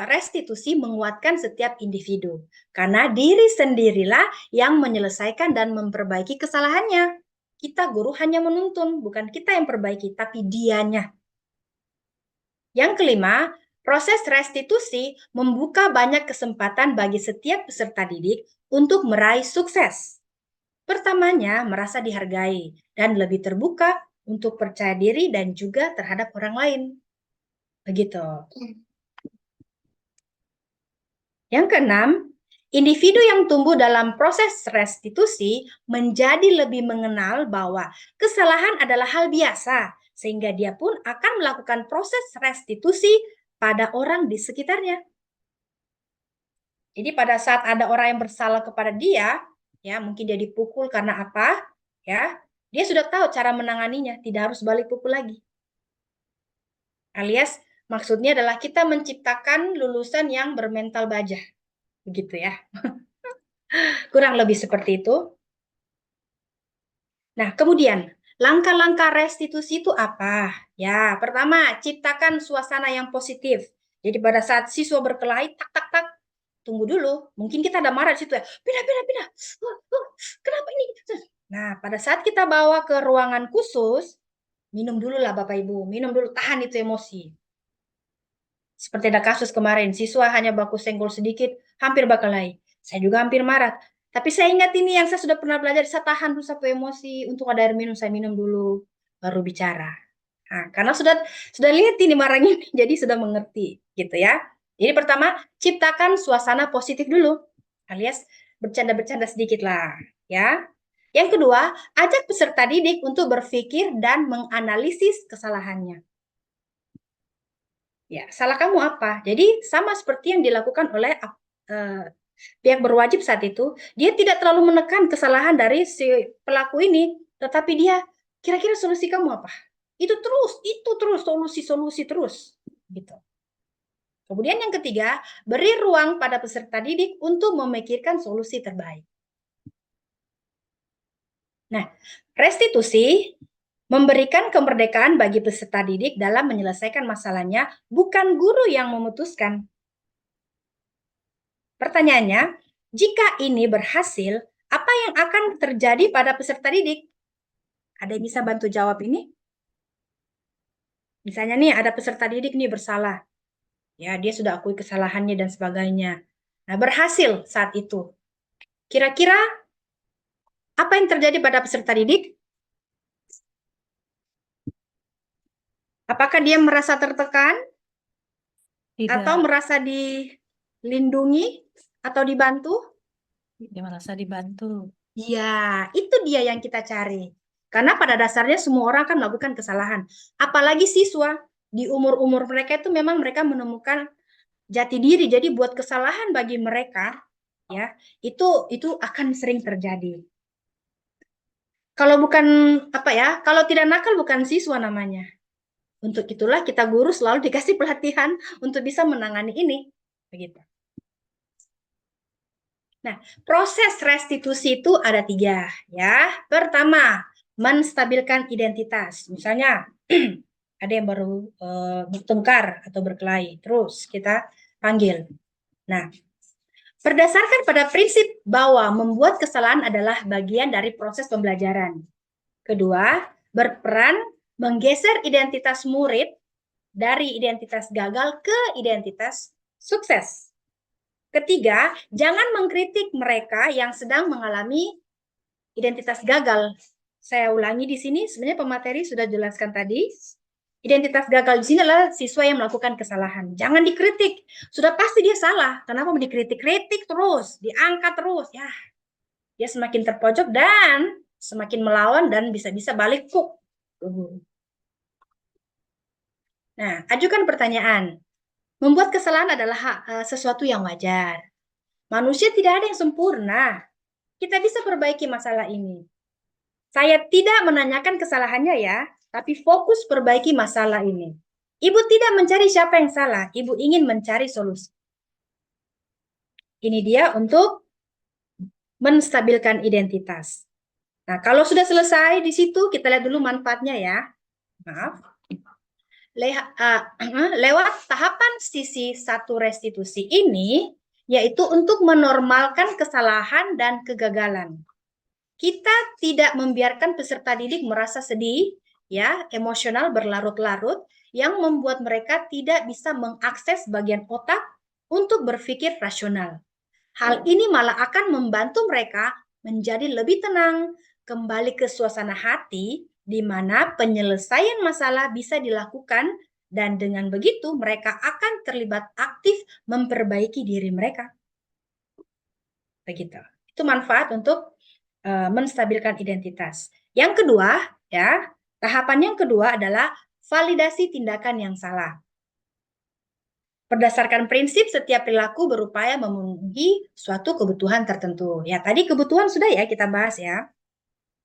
restitusi menguatkan setiap individu karena diri sendirilah yang menyelesaikan dan memperbaiki kesalahannya. Kita guru hanya menuntun, bukan kita yang perbaiki, tapi dianya. Yang kelima, proses restitusi membuka banyak kesempatan bagi setiap peserta didik untuk meraih sukses. Pertamanya, merasa dihargai dan lebih terbuka untuk percaya diri dan juga terhadap orang lain. Begitu. Yang keenam, individu yang tumbuh dalam proses restitusi menjadi lebih mengenal bahwa kesalahan adalah hal biasa, sehingga dia pun akan melakukan proses restitusi pada orang di sekitarnya. Jadi pada saat ada orang yang bersalah kepada dia, ya mungkin dia dipukul karena apa, ya dia sudah tahu cara menanganinya, tidak harus balik pukul lagi. Alias maksudnya adalah kita menciptakan lulusan yang bermental baja. Begitu ya. Kurang lebih seperti itu. Nah, kemudian langkah-langkah restitusi itu apa? Ya, pertama, ciptakan suasana yang positif. Jadi pada saat siswa berkelahi, tak, tak, tak, tunggu dulu. Mungkin kita ada marah di situ ya. Pindah, pindah, pindah. Kenapa ini? Nah, pada saat kita bawa ke ruangan khusus, minum dulu lah Bapak Ibu. Minum dulu, tahan itu emosi. Seperti ada kasus kemarin, siswa hanya baku senggol sedikit, hampir berkelahi. Saya juga hampir marah. Tapi saya ingat ini yang saya sudah pernah belajar, saya tahan dulu satu emosi, untuk ada air minum, saya minum dulu, baru bicara. Nah, karena sudah lihat ini marahnya, jadi sudah mengerti, gitu ya. Jadi pertama, ciptakan suasana positif dulu, alias bercanda-bercanda sedikit lah, ya. Yang kedua, ajak peserta didik untuk berpikir dan menganalisis kesalahannya. Ya, salah kamu apa? Jadi sama seperti yang dilakukan oleh pihak berwajib saat itu, dia tidak terlalu menekan kesalahan dari si pelaku ini, tetapi dia kira-kira solusi kamu apa? Itu terus solusi terus, gitu. Kemudian yang ketiga, beri ruang pada peserta didik untuk memikirkan solusi terbaik. Nah, restitusi memberikan kemerdekaan bagi peserta didik dalam menyelesaikan masalahnya, bukan guru yang memutuskan. Pertanyaannya, jika ini berhasil, apa yang akan terjadi pada peserta didik? Ada yang bisa bantu jawab ini? Misalnya nih, ada peserta didik nih bersalah. Ya, dia sudah akui kesalahannya dan sebagainya. Nah, berhasil saat itu. Kira-kira apa yang terjadi pada peserta didik? Apakah dia merasa tertekan? Tidak, Atau merasa dilindungi? Atau dibantu? dia merasa dibantu. Iya, itu dia yang kita cari. Karena pada dasarnya semua orang kan melakukan kesalahan. Apalagi siswa, di umur-umur mereka itu memang mereka menemukan jati diri. Jadi buat kesalahan bagi mereka, ya, itu akan sering terjadi. Kalau bukan apa ya, kalau tidak nakal bukan siswa namanya. Untuk itulah kita guru selalu dikasih pelatihan untuk bisa menangani ini, begitu. Nah, proses restitusi itu ada 3, ya. Pertama, menstabilkan identitas. Misalnya, ada yang baru bertengkar atau berkelahi, terus kita panggil. Nah, berdasarkan pada prinsip bahwa membuat kesalahan adalah bagian dari proses pembelajaran. Kedua, berperan menggeser identitas murid dari identitas gagal ke identitas sukses. Ketiga, jangan mengkritik mereka yang sedang mengalami identitas gagal. Saya ulangi di sini, sebenarnya pemateri sudah jelaskan tadi. Identitas gagal di sini adalah siswa yang melakukan kesalahan. Jangan dikritik. Sudah pasti dia salah. Kenapa dikritik-kritik terus, diangkat terus? Ya, dia semakin terpojok dan semakin melawan dan bisa-bisa balik kuk. Nah, ajukan pertanyaan. Membuat kesalahan adalah sesuatu yang wajar. Manusia tidak ada yang sempurna. Kita bisa perbaiki masalah ini. Saya tidak menanyakan kesalahannya ya, tapi fokus perbaiki masalah ini. Ibu tidak mencari siapa yang salah, ibu ingin mencari solusi. Ini dia untuk menstabilkan identitas. Nah, kalau sudah selesai di situ, kita lihat dulu manfaatnya ya. Maaf. Lewat tahapan sisi 1 restitusi ini, yaitu untuk menormalkan kesalahan dan kegagalan. Kita tidak membiarkan peserta didik merasa sedih, ya, emosional berlarut-larut, yang membuat mereka tidak bisa mengakses bagian otak untuk berpikir rasional. Hal ini malah akan membantu mereka menjadi lebih tenang, kembali ke suasana hati, di mana penyelesaian masalah bisa dilakukan, dan dengan begitu mereka akan terlibat aktif memperbaiki diri mereka. Begitu. Itu manfaat untuk menstabilkan identitas. Yang kedua, ya, tahapan yang kedua adalah validasi tindakan yang salah. Berdasarkan prinsip setiap perilaku berupaya memenuhi suatu kebutuhan tertentu. Ya, tadi kebutuhan sudah ya kita bahas ya.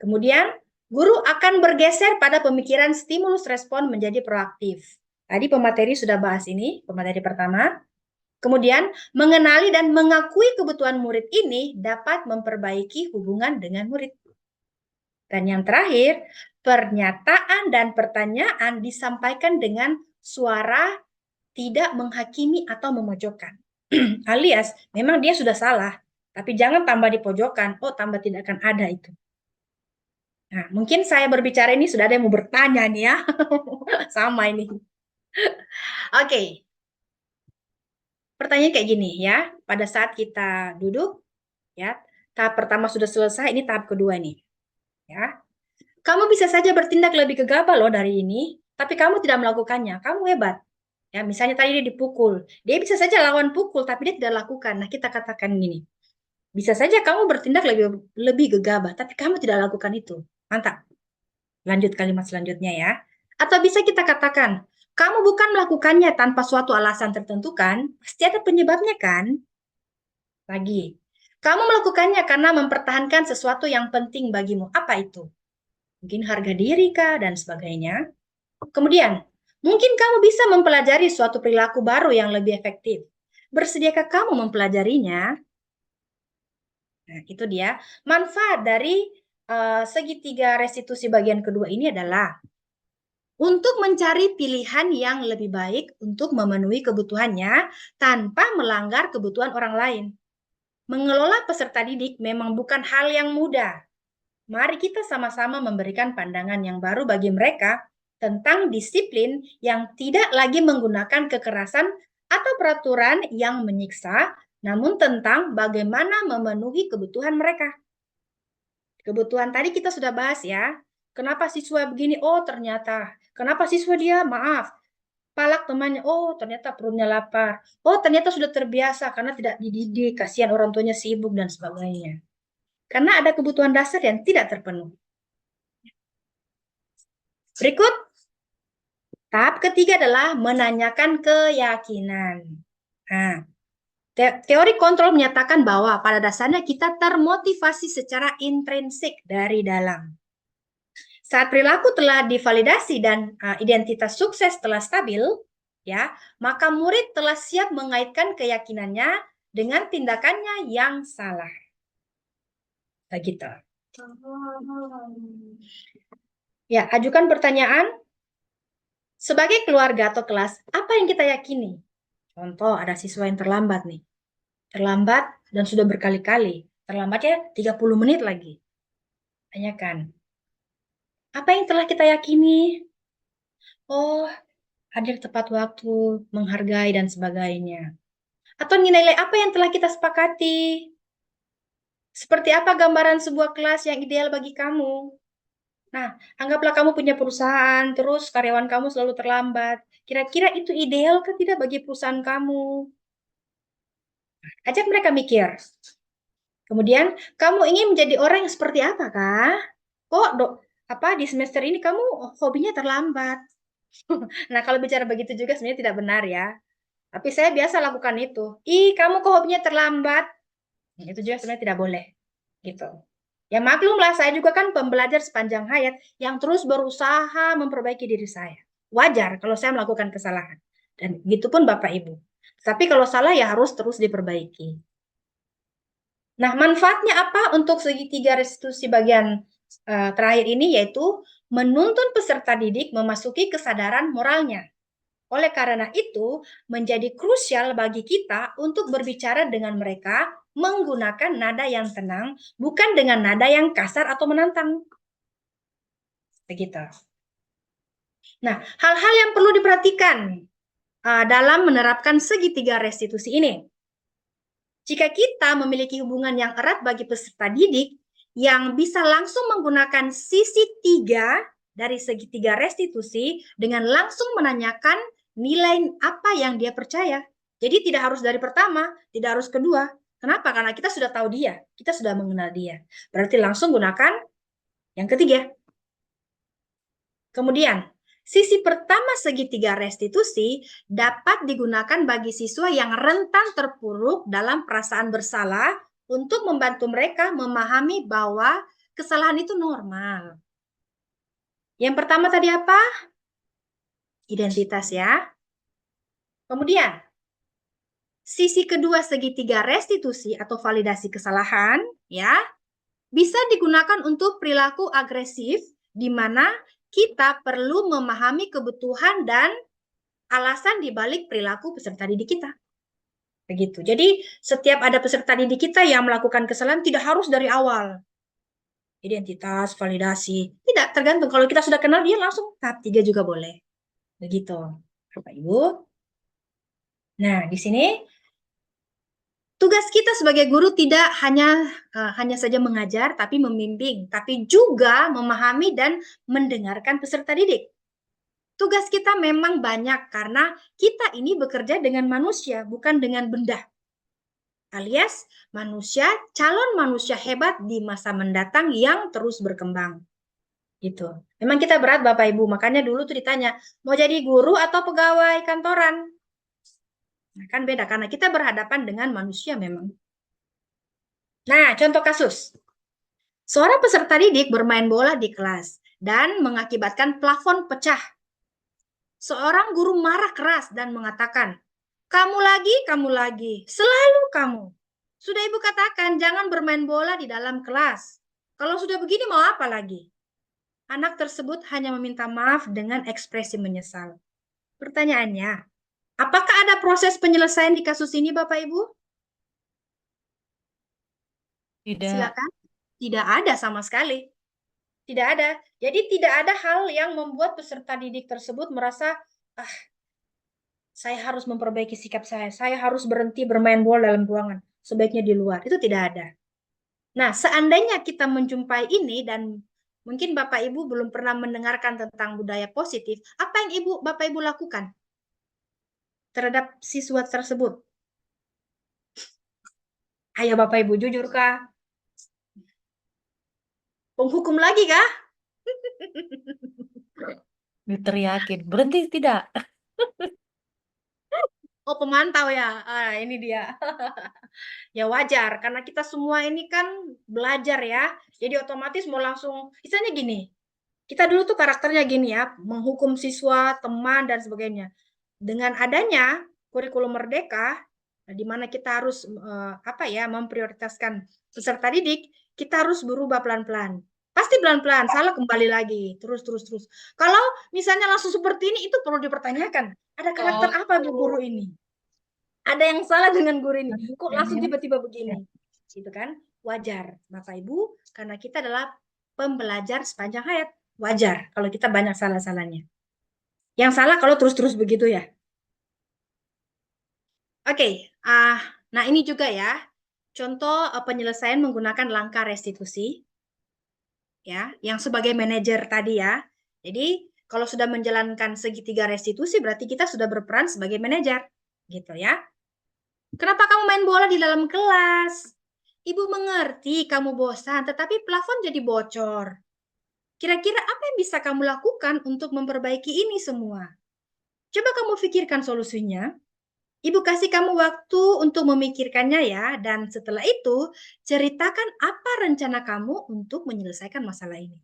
Kemudian, guru akan bergeser pada pemikiran stimulus respon menjadi proaktif. Tadi pemateri sudah bahas ini, pemateri pertama. Kemudian, mengenali dan mengakui kebutuhan murid ini dapat memperbaiki hubungan dengan murid. Dan yang terakhir, pernyataan dan pertanyaan disampaikan dengan suara tidak menghakimi atau memojokkan. Alias, memang dia sudah salah, tapi jangan tambah di pojokan. Oh, tambah tidak akan ada itu. Nah, mungkin saya berbicara ini sudah ada yang mau bertanya nih ya. Sama ini. Oke. Pertanyaan kayak gini ya. Pada saat kita duduk, ya, tahap pertama sudah selesai, ini tahap kedua nih. Ya. Kamu bisa saja bertindak lebih gegabah loh dari ini, tapi kamu tidak melakukannya. Kamu hebat. Ya, misalnya tadi dia dipukul. Dia bisa saja lawan pukul, tapi dia tidak lakukan. Nah, kita katakan gini. Bisa saja kamu bertindak lebih gegabah, tapi kamu tidak lakukan itu. Mantap. Lanjut kalimat selanjutnya ya. Atau bisa kita katakan, kamu bukan melakukannya tanpa suatu alasan tertentu kan? Pasti ada penyebabnya kan? Lagi. Kamu melakukannya karena mempertahankan sesuatu yang penting bagimu. Apa itu? Mungkin harga diri kah dan sebagainya. Kemudian, mungkin kamu bisa mempelajari suatu perilaku baru yang lebih efektif. Bersediakah kamu mempelajarinya? Nah, itu dia. Manfaat dari segitiga restitusi bagian kedua ini adalah untuk mencari pilihan yang lebih baik untuk memenuhi kebutuhannya tanpa melanggar kebutuhan orang lain. Mengelola peserta didik memang bukan hal yang mudah. Mari kita sama-sama memberikan pandangan yang baru bagi mereka tentang disiplin yang tidak lagi menggunakan kekerasan atau peraturan yang menyiksa, namun tentang bagaimana memenuhi kebutuhan mereka. Kebutuhan tadi kita sudah bahas ya. Kenapa siswa begini? Oh, ternyata. Kenapa siswa dia? Maaf. Palak temannya. Oh, ternyata perutnya lapar. Oh, ternyata sudah terbiasa karena tidak dididik. Kasihan orang tuanya sibuk dan sebagainya. Karena ada kebutuhan dasar yang tidak terpenuhi. Berikut. Tahap ketiga adalah menanyakan keyakinan. Nah, teori kontrol menyatakan bahwa pada dasarnya kita termotivasi secara intrinsik dari dalam. Saat perilaku telah divalidasi dan identitas sukses telah stabil, ya, maka murid telah siap mengaitkan keyakinannya dengan tindakannya yang salah. Begitu. Ya, ajukan pertanyaan. Sebagai keluarga atau kelas, apa yang kita yakini? Contoh, ada siswa yang terlambat nih. Terlambat dan sudah berkali-kali. Terlambatnya 30 menit lagi. Tanyakan. Apa yang telah kita yakini? Oh, hadir tepat waktu, menghargai, dan sebagainya. Atau nilai apa yang telah kita sepakati? Seperti apa gambaran sebuah kelas yang ideal bagi kamu? Nah, anggaplah kamu punya perusahaan, terus karyawan kamu selalu terlambat. Kira-kira itu ideal kan tidak bagi perusahaan kamu? Ajak mereka mikir. Kemudian, kamu ingin menjadi orang yang seperti apa, kah? Kok di semester ini kamu hobinya terlambat? Nah, kalau bicara begitu juga sebenarnya tidak benar ya. Tapi saya biasa lakukan itu. Ih, kamu kok hobinya terlambat? Itu juga sebenarnya tidak boleh. Gitu. Ya maklumlah, saya juga kan pembelajar sepanjang hayat yang terus berusaha memperbaiki diri saya. Wajar kalau saya melakukan kesalahan. Dan gitu pun Bapak Ibu. Tapi kalau salah ya harus terus diperbaiki. Nah, manfaatnya apa untuk segitiga restitusi bagian terakhir ini, yaitu menuntun peserta didik memasuki kesadaran moralnya. Oleh karena itu, menjadi krusial bagi kita untuk berbicara dengan mereka menggunakan nada yang tenang, bukan dengan nada yang kasar atau menantang. Begitu. Nah, hal-hal yang perlu diperhatikan dalam menerapkan segitiga restitusi ini. Jika kita memiliki hubungan yang erat bagi peserta didik yang bisa langsung menggunakan sisi 3 dari segitiga restitusi dengan langsung menanyakan nilai apa yang dia percaya. Jadi tidak harus dari pertama, tidak harus kedua. Kenapa? Karena kita sudah tahu dia, kita sudah mengenal dia. Berarti langsung gunakan yang ketiga. Kemudian, sisi pertama segitiga restitusi dapat digunakan bagi siswa yang rentan terpuruk dalam perasaan bersalah untuk membantu mereka memahami bahwa kesalahan itu normal. Yang pertama tadi apa? Identitas ya. Kemudian, sisi kedua segitiga restitusi atau validasi kesalahan, ya, bisa digunakan untuk perilaku agresif, di mana kita perlu memahami kebutuhan dan alasan dibalik perilaku peserta didik kita. Begitu. Jadi setiap ada peserta didik kita yang melakukan kesalahan tidak harus dari awal. Identitas, validasi, tidak tergantung. Kalau kita sudah kenal dia langsung tahap 3 juga boleh. Begitu, Bapak Ibu. Nah, di sini tugas kita sebagai guru tidak hanya saja mengajar, tapi membimbing, tapi juga memahami dan mendengarkan peserta didik. Tugas kita memang banyak karena kita ini bekerja dengan manusia, bukan dengan benda. Alias manusia, calon manusia hebat di masa mendatang yang terus berkembang. Gitu. Memang kita berat Bapak Ibu, makanya dulu tuh ditanya, mau jadi guru atau pegawai kantoran? Nah, kan beda karena kita berhadapan dengan manusia memang. Nah, contoh kasus. Seorang peserta didik bermain bola di kelas dan mengakibatkan plafon pecah. Seorang guru marah keras dan mengatakan, kamu lagi, selalu kamu. Sudah Ibu katakan, jangan bermain bola di dalam kelas. Kalau sudah begini mau apa lagi? Anak tersebut hanya meminta maaf dengan ekspresi menyesal. Pertanyaannya, apakah ada proses penyelesaian di kasus ini, Bapak Ibu? Tidak. Silakan. Tidak ada sama sekali. Tidak ada. Jadi tidak ada hal yang membuat peserta didik tersebut merasa, saya harus memperbaiki sikap saya harus berhenti bermain bola dalam ruangan, sebaiknya di luar. Itu tidak ada. Nah, seandainya kita menjumpai ini dan mungkin Bapak Ibu belum pernah mendengarkan tentang budaya positif, apa yang Bapak Ibu lakukan terhadap siswa tersebut? Ayo Bapak Ibu, jujur kah? Penghukum lagi kah? Diteriakin, berhenti tidak? Oh, pemantau ya. Ini dia. Ya wajar, karena kita semua ini kan belajar ya. Jadi otomatis mau langsung, misalnya gini, kita dulu tuh karakternya gini ya, menghukum siswa, teman, dan sebagainya. Dengan adanya kurikulum merdeka, di mana kita harus memprioritaskan peserta didik, kita harus berubah pelan-pelan. Pasti pelan-pelan, salah kembali lagi, terus. Kalau misalnya langsung seperti ini, itu perlu dipertanyakan. Ada karakter apa Bu guru ini? Ada yang salah dengan guru ini? Kok langsung tiba-tiba begini? Gitu kan? Wajar, Bapak Ibu, karena kita adalah pembelajar sepanjang hayat. Wajar kalau kita banyak salah-salahnya. Yang salah kalau terus-terus begitu ya. Oke, nah ini juga ya, contoh penyelesaian menggunakan langkah restitusi, ya, yang sebagai manajer tadi ya. Jadi kalau sudah menjalankan segitiga restitusi, berarti kita sudah berperan sebagai manajer, gitu ya. Kenapa kamu main bola di dalam kelas? Ibu mengerti kamu bosan, tetapi plafon jadi bocor. Kira-kira apa yang bisa kamu lakukan untuk memperbaiki ini semua? Coba kamu pikirkan solusinya. Ibu kasih kamu waktu untuk memikirkannya ya, dan setelah itu ceritakan apa rencana kamu untuk menyelesaikan masalah ini.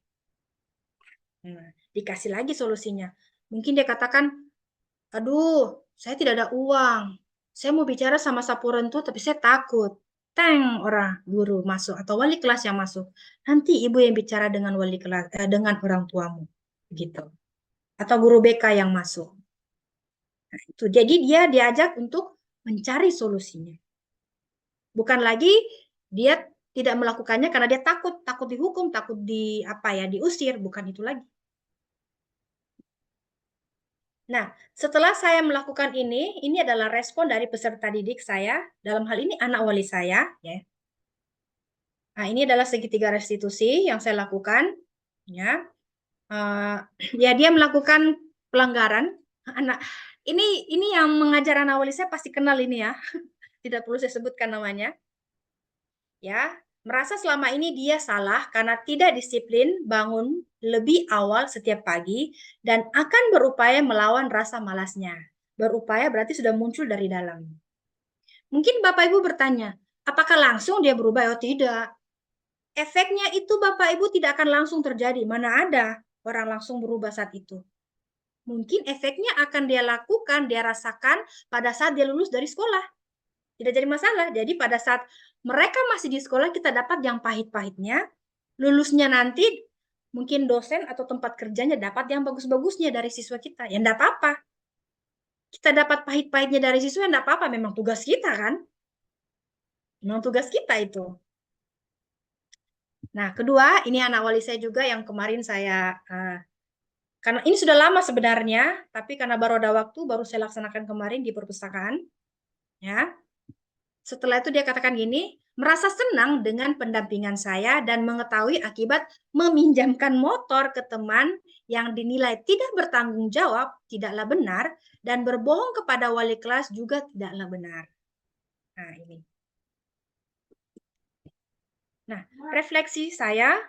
Nah, dikasih lagi solusinya. Mungkin dia katakan, aduh, saya tidak ada uang. Saya mau bicara sama sapu rentu, tapi saya takut. Teng, orang guru masuk atau wali kelas yang masuk. Nanti ibu yang bicara dengan wali kelas, dengan orang tuamu, gitu. Atau guru BK yang masuk. Nah, itu. Jadi dia diajak untuk mencari solusinya. Bukan lagi dia tidak melakukannya karena dia takut dihukum, takut diusir, bukan itu lagi. Nah, setelah saya melakukan ini adalah respon dari peserta didik saya, dalam hal ini anak wali saya, ya. Nah, ini adalah segitiga restitusi yang saya lakukan, ya. Ya dia melakukan pelanggaran. Ini yang mengajar anak wali saya pasti kenal ini ya. Tidak perlu saya sebutkan namanya. Ya, merasa selama ini dia salah karena tidak disiplin bangun lebih awal setiap pagi dan akan berupaya melawan rasa malasnya. Berupaya berarti sudah muncul dari dalam. Mungkin Bapak Ibu bertanya, apakah langsung dia berubah? Oh tidak. Efeknya itu Bapak Ibu tidak akan langsung terjadi. Mana ada orang langsung berubah saat itu. Mungkin efeknya akan dia lakukan, dia rasakan pada saat dia lulus dari sekolah. Tidak jadi masalah. Jadi pada saat mereka masih di sekolah, kita dapat yang pahit-pahitnya, lulusnya nanti mungkin dosen atau tempat kerjanya dapat yang bagus-bagusnya dari siswa kita. Ya enggak apa-apa. Kita dapat pahit-pahitnya dari siswa, enggak apa-apa. Memang tugas kita kan. Memang tugas kita itu. Nah, kedua, ini anak wali saya juga yang kemarin saya, karena ini sudah lama sebenarnya, tapi karena baru ada waktu, baru saya laksanakan kemarin di perpustakaan. Ya. Setelah itu dia katakan gini, merasa senang dengan pendampingan saya dan mengetahui akibat meminjamkan motor ke teman yang dinilai tidak bertanggung jawab, tidaklah benar, dan berbohong kepada wali kelas juga tidaklah benar. Nah, ini. Nah, refleksi saya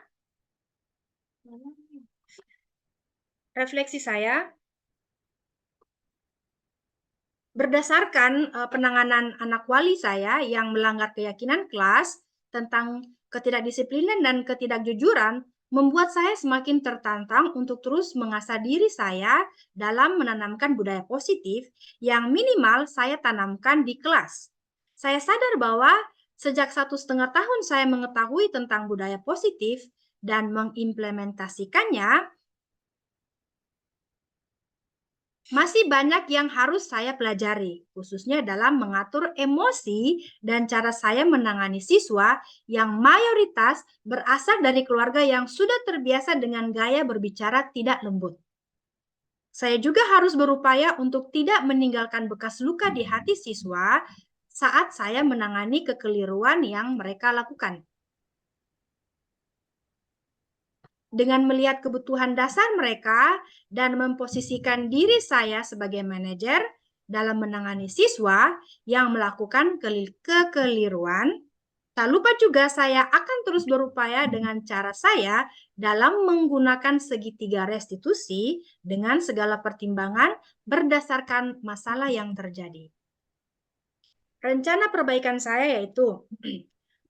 berdasarkan penanganan anak wali saya yang melanggar keyakinan kelas tentang ketidakdisiplinan dan ketidakjujuran, membuat saya semakin tertantang untuk terus mengasah diri saya dalam menanamkan budaya positif yang minimal saya tanamkan di kelas. Saya sadar bahwa sejak 1,5 tahun saya mengetahui tentang budaya positif dan mengimplementasikannya, masih banyak yang harus saya pelajari, khususnya dalam mengatur emosi dan cara saya menangani siswa yang mayoritas berasal dari keluarga yang sudah terbiasa dengan gaya berbicara tidak lembut. Saya juga harus berupaya untuk tidak meninggalkan bekas luka di hati siswa saat saya menangani kekeliruan yang mereka lakukan. Dengan melihat kebutuhan dasar mereka dan memposisikan diri saya sebagai manajer dalam menangani siswa yang melakukan kekeliruan, tak lupa juga saya akan terus berupaya dengan cara saya dalam menggunakan segitiga restitusi dengan segala pertimbangan berdasarkan masalah yang terjadi. Rencana perbaikan saya yaitu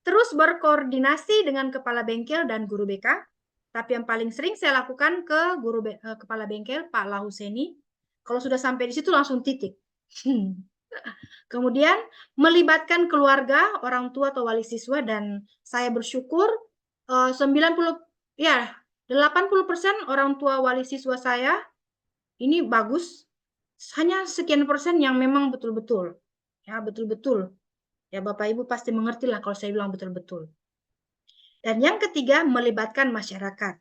terus berkoordinasi dengan kepala bengkel dan guru BK. Tapi yang paling sering saya lakukan ke kepala bengkel, Pak Lahuseni. Kalau sudah sampai di situ langsung titik. Kemudian melibatkan keluarga, orang tua atau wali siswa, dan saya bersyukur 80% orang tua wali siswa saya ini bagus. Hanya sekian persen yang memang betul-betul. Ya, betul-betul. Ya, Bapak Ibu pasti mengerti lah kalau saya bilang betul-betul. Dan yang ketiga, melibatkan masyarakat.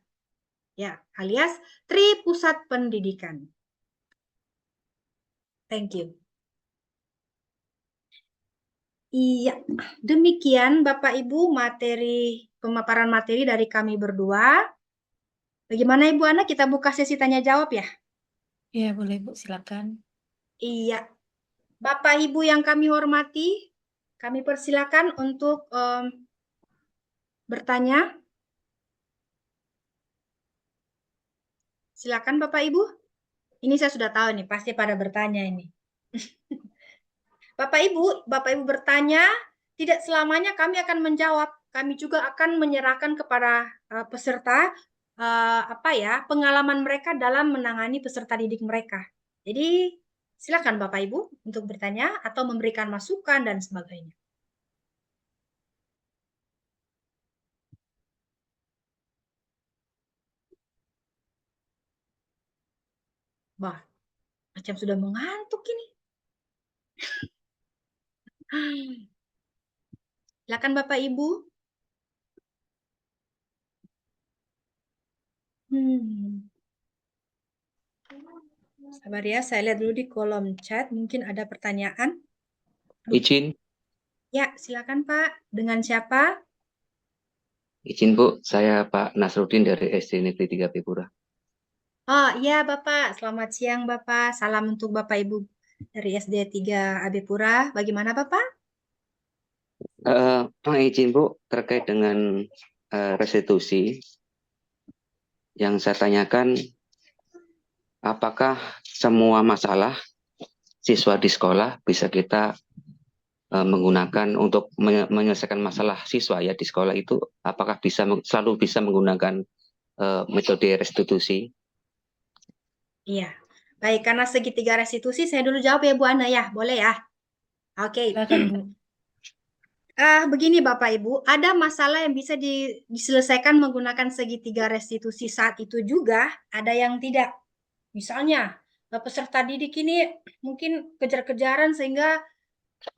Ya, alias Tri Pusat Pendidikan. Thank you. Iya, demikian Bapak Ibu pemaparan materi dari kami berdua. Bagaimana Ibu Ana, kita buka sesi tanya jawab ya? Iya, boleh Bu, silakan. Iya. Bapak Ibu yang kami hormati, kami persilakan untuk bertanya. Silakan Bapak Ibu. Ini saya sudah tahu nih, pasti pada bertanya ini. Bapak Ibu bertanya, tidak selamanya kami akan menjawab. Kami juga akan menyerahkan kepada peserta pengalaman mereka dalam menangani peserta didik mereka. Jadi silakan Bapak Ibu untuk bertanya atau memberikan masukan dan sebagainya. Bah, macam sudah mengantuk ini. Silakan Bapak Ibu. Sabar ya, saya lihat dulu di kolom chat. Mungkin ada pertanyaan. Izin, Ya, silakan Pak. Dengan siapa? izin Bu, saya Pak Nasruddin dari SD Negeri 3 Bepura. Oh iya Bapak, selamat siang Bapak. Salam untuk Bapak Ibu dari SD 3 Abepura. Bagaimana Bapak? Izin Bu, terkait dengan restitusi, yang saya tanyakan, apakah semua masalah siswa di sekolah bisa kita menggunakan untuk menyelesaikan masalah siswa ya di sekolah itu, apakah selalu bisa menggunakan metode restitusi? Iya, baik, karena segitiga restitusi saya dulu jawab ya Bu Ana ya, boleh ya? Oke. Silakan Bu. Begini Bapak Ibu, ada masalah yang bisa diselesaikan menggunakan segitiga restitusi saat itu juga, ada yang tidak. Misalnya, peserta didik ini mungkin kejar-kejaran sehingga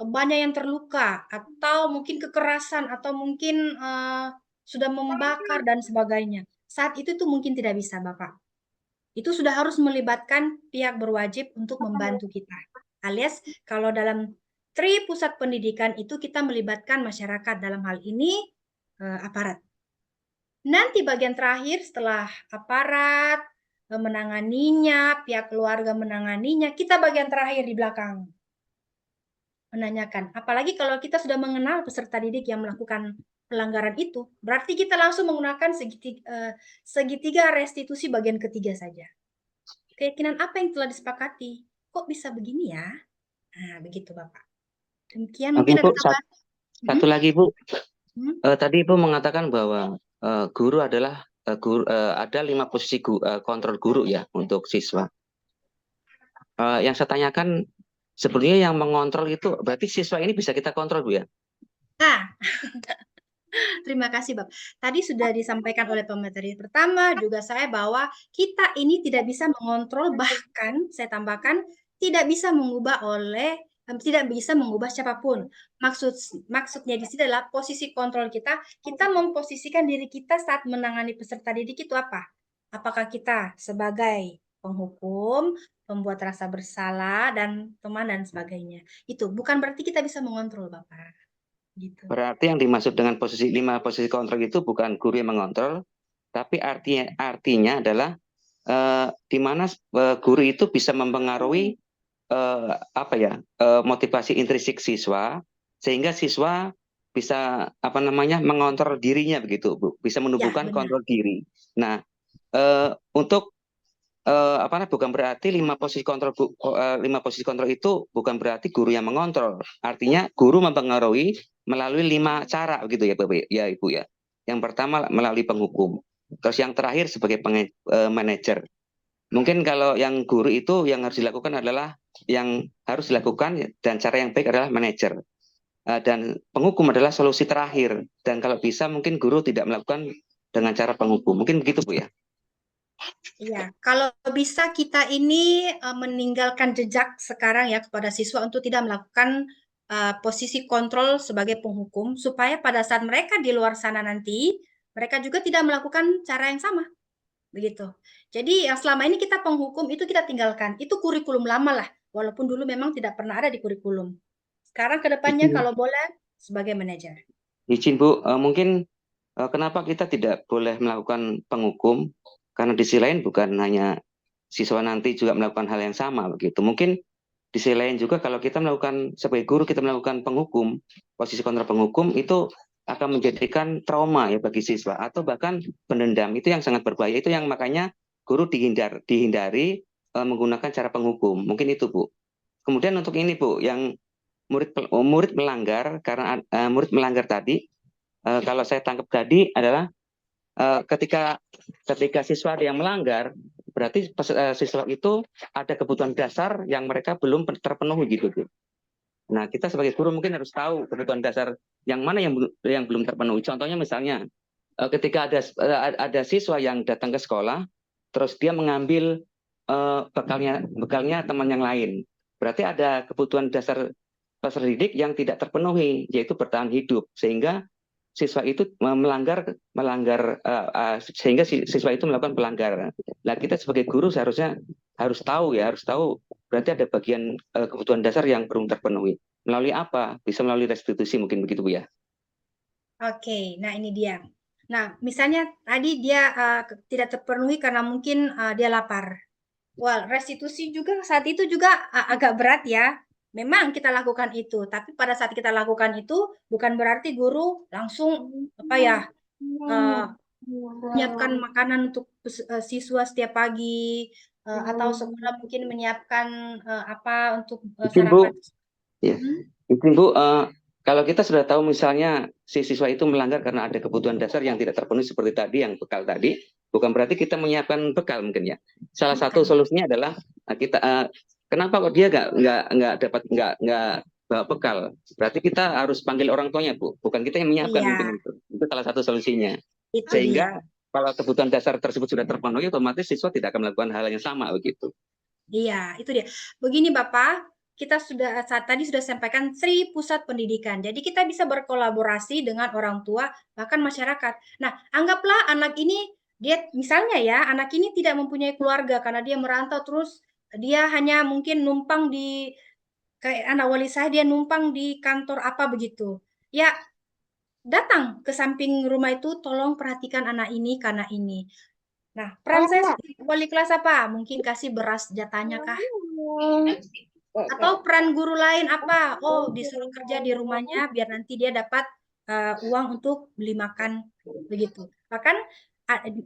banyak yang terluka, atau mungkin kekerasan, atau mungkin sudah membakar dan sebagainya. Saat itu tuh mungkin tidak bisa Bapak. Itu sudah harus melibatkan pihak berwajib untuk membantu kita. Alias kalau dalam Tri Pusat Pendidikan itu kita melibatkan masyarakat, dalam hal ini aparat. Nanti bagian terakhir setelah aparat menanganinya, pihak keluarga menanganinya, kita bagian terakhir di belakang menanyakan. Apalagi kalau kita sudah mengenal peserta didik yang melakukan pelanggaran itu, berarti kita langsung menggunakan segitiga restitusi bagian ketiga saja. Keyakinan apa yang telah disepakati? Kok bisa begini ya? Nah, begitu Bapak. Demikian Mungkin mungkin Bu, ada tambahan. satu lagi Bu. Hmm? Tadi Ibu mengatakan bahwa guru adalah ada 5 posisi kontrol guru ya untuk siswa. Yang saya tanyakan sebenarnya yang mengontrol itu berarti siswa ini bisa kita kontrol Bu ya? Nah, terima kasih Bapak. Tadi sudah disampaikan oleh pemateri pertama juga saya bahwa kita ini tidak bisa mengontrol, bahkan saya tambahkan tidak bisa mengubah siapapun. Maksudnya di sini adalah posisi kontrol kita memposisikan diri kita saat menangani peserta didik itu apa? Apakah kita sebagai penghukum, pembuat rasa bersalah dan teman dan sebagainya. Itu bukan berarti kita bisa mengontrol Bapak. Gitu. Berarti yang dimaksud dengan 5 posisi kontrol itu bukan guru yang mengontrol, tapi artinya adalah di mana guru itu bisa mempengaruhi motivasi intrinsik siswa, sehingga siswa bisa mengontrol dirinya begitu Bu, bisa menumbuhkan kontrol diri. Nah, untuk bukan berarti 5 posisi kontrol itu bukan berarti guru yang mengontrol. Artinya guru mempengaruhi melalui 5 cara begitu ya Bapak ya Ibu ya. Yang pertama melalui penghukum. Terus yang terakhir sebagai manajer. Mungkin kalau yang guru itu yang harus dilakukan adalah dan cara yang baik adalah manajer. Dan penghukum adalah solusi terakhir. Dan kalau bisa mungkin guru tidak melakukan dengan cara penghukum. Mungkin begitu Bu ya. Iya, kalau bisa kita ini meninggalkan jejak sekarang ya kepada siswa untuk tidak melakukan posisi kontrol sebagai penghukum, supaya pada saat mereka di luar sana nanti, mereka juga tidak melakukan cara yang sama. Begitu. Jadi yang selama ini kita penghukum itu kita tinggalkan. Itu kurikulum lama lah, walaupun dulu memang tidak pernah ada di kurikulum. Sekarang ke depannya kalau boleh sebagai manajer. Izin Bu, mungkin kenapa kita tidak boleh melakukan penghukum? Karena di sisi lain bukan hanya siswa nanti juga melakukan hal yang sama begitu. Mungkin di sisi lain juga kalau kita melakukan sebagai guru kita melakukan penghukum, posisi kontrol penghukum itu akan menjadikan trauma ya bagi siswa atau bahkan pendendam. Itu yang sangat berbahaya. Itu yang makanya guru dihindari menggunakan cara penghukum. Mungkin itu Bu. Kemudian untuk ini Bu, yang murid melanggar karena murid melanggar tadi, kalau saya tangkap tadi adalah ketika siswa ada yang melanggar, berarti siswa itu ada kebutuhan dasar yang mereka belum terpenuhi gitu. Nah, kita sebagai guru mungkin harus tahu kebutuhan dasar yang mana yang belum terpenuhi. Contohnya misalnya ketika ada siswa yang datang ke sekolah, terus dia mengambil bekalnya teman yang lain. Berarti ada kebutuhan dasar peserta didik yang tidak terpenuhi, yaitu bertahan hidup, sehingga siswa itu sehingga siswa itu melakukan pelanggaran. Nah, kita sebagai guru seharusnya harus tahu berarti ada bagian kebutuhan dasar yang belum terpenuhi. Melalui apa? Bisa melalui restitusi mungkin begitu Bu ya. Oke, nah ini dia. Nah, misalnya tadi dia tidak terpenuhi karena mungkin dia lapar. Well, restitusi juga saat itu juga agak berat ya. Memang kita lakukan itu, tapi pada saat kita lakukan itu bukan berarti guru langsung menyiapkan makanan untuk siswa setiap pagi atau sekolah mungkin menyiapkan untuk sarapan. Ya. Mungkin Bu, kalau kita sudah tahu misalnya si siswa itu melanggar karena ada kebutuhan dasar yang tidak terpenuhi seperti tadi yang bekal tadi, bukan berarti kita menyiapkan bekal mungkin ya. Salah satu solusinya adalah kita kenapa kok dia nggak bawa bekal. Berarti kita harus panggil orang tuanya, Bu. Bukan kita yang menyiapkan Iya, mungkin itu. Itu salah satu solusinya. itu dia. Sehingga kalau kebutuhan dasar tersebut sudah terpenuhi, otomatis siswa tidak akan melakukan hal yang sama begitu. Iya, itu dia. Begini Bapak, kita tadi sudah sampaikan Sri Pusat Pendidikan. Jadi kita bisa berkolaborasi dengan orang tua bahkan masyarakat. Nah, anggaplah anak ini dia misalnya ya, anak ini tidak mempunyai keluarga karena dia merantau terus dia hanya mungkin numpang di kayak anak wali saya dia numpang di kantor apa begitu. Ya, datang ke samping rumah itu tolong perhatikan anak ini karena ini. Nah, peran saya sebagai wali kelas apa? Mungkin kasih beras jatahnya kah? Atau peran guru lain apa? Oh, disuruh kerja di rumahnya biar nanti dia dapat uang untuk beli makan begitu. Bahkan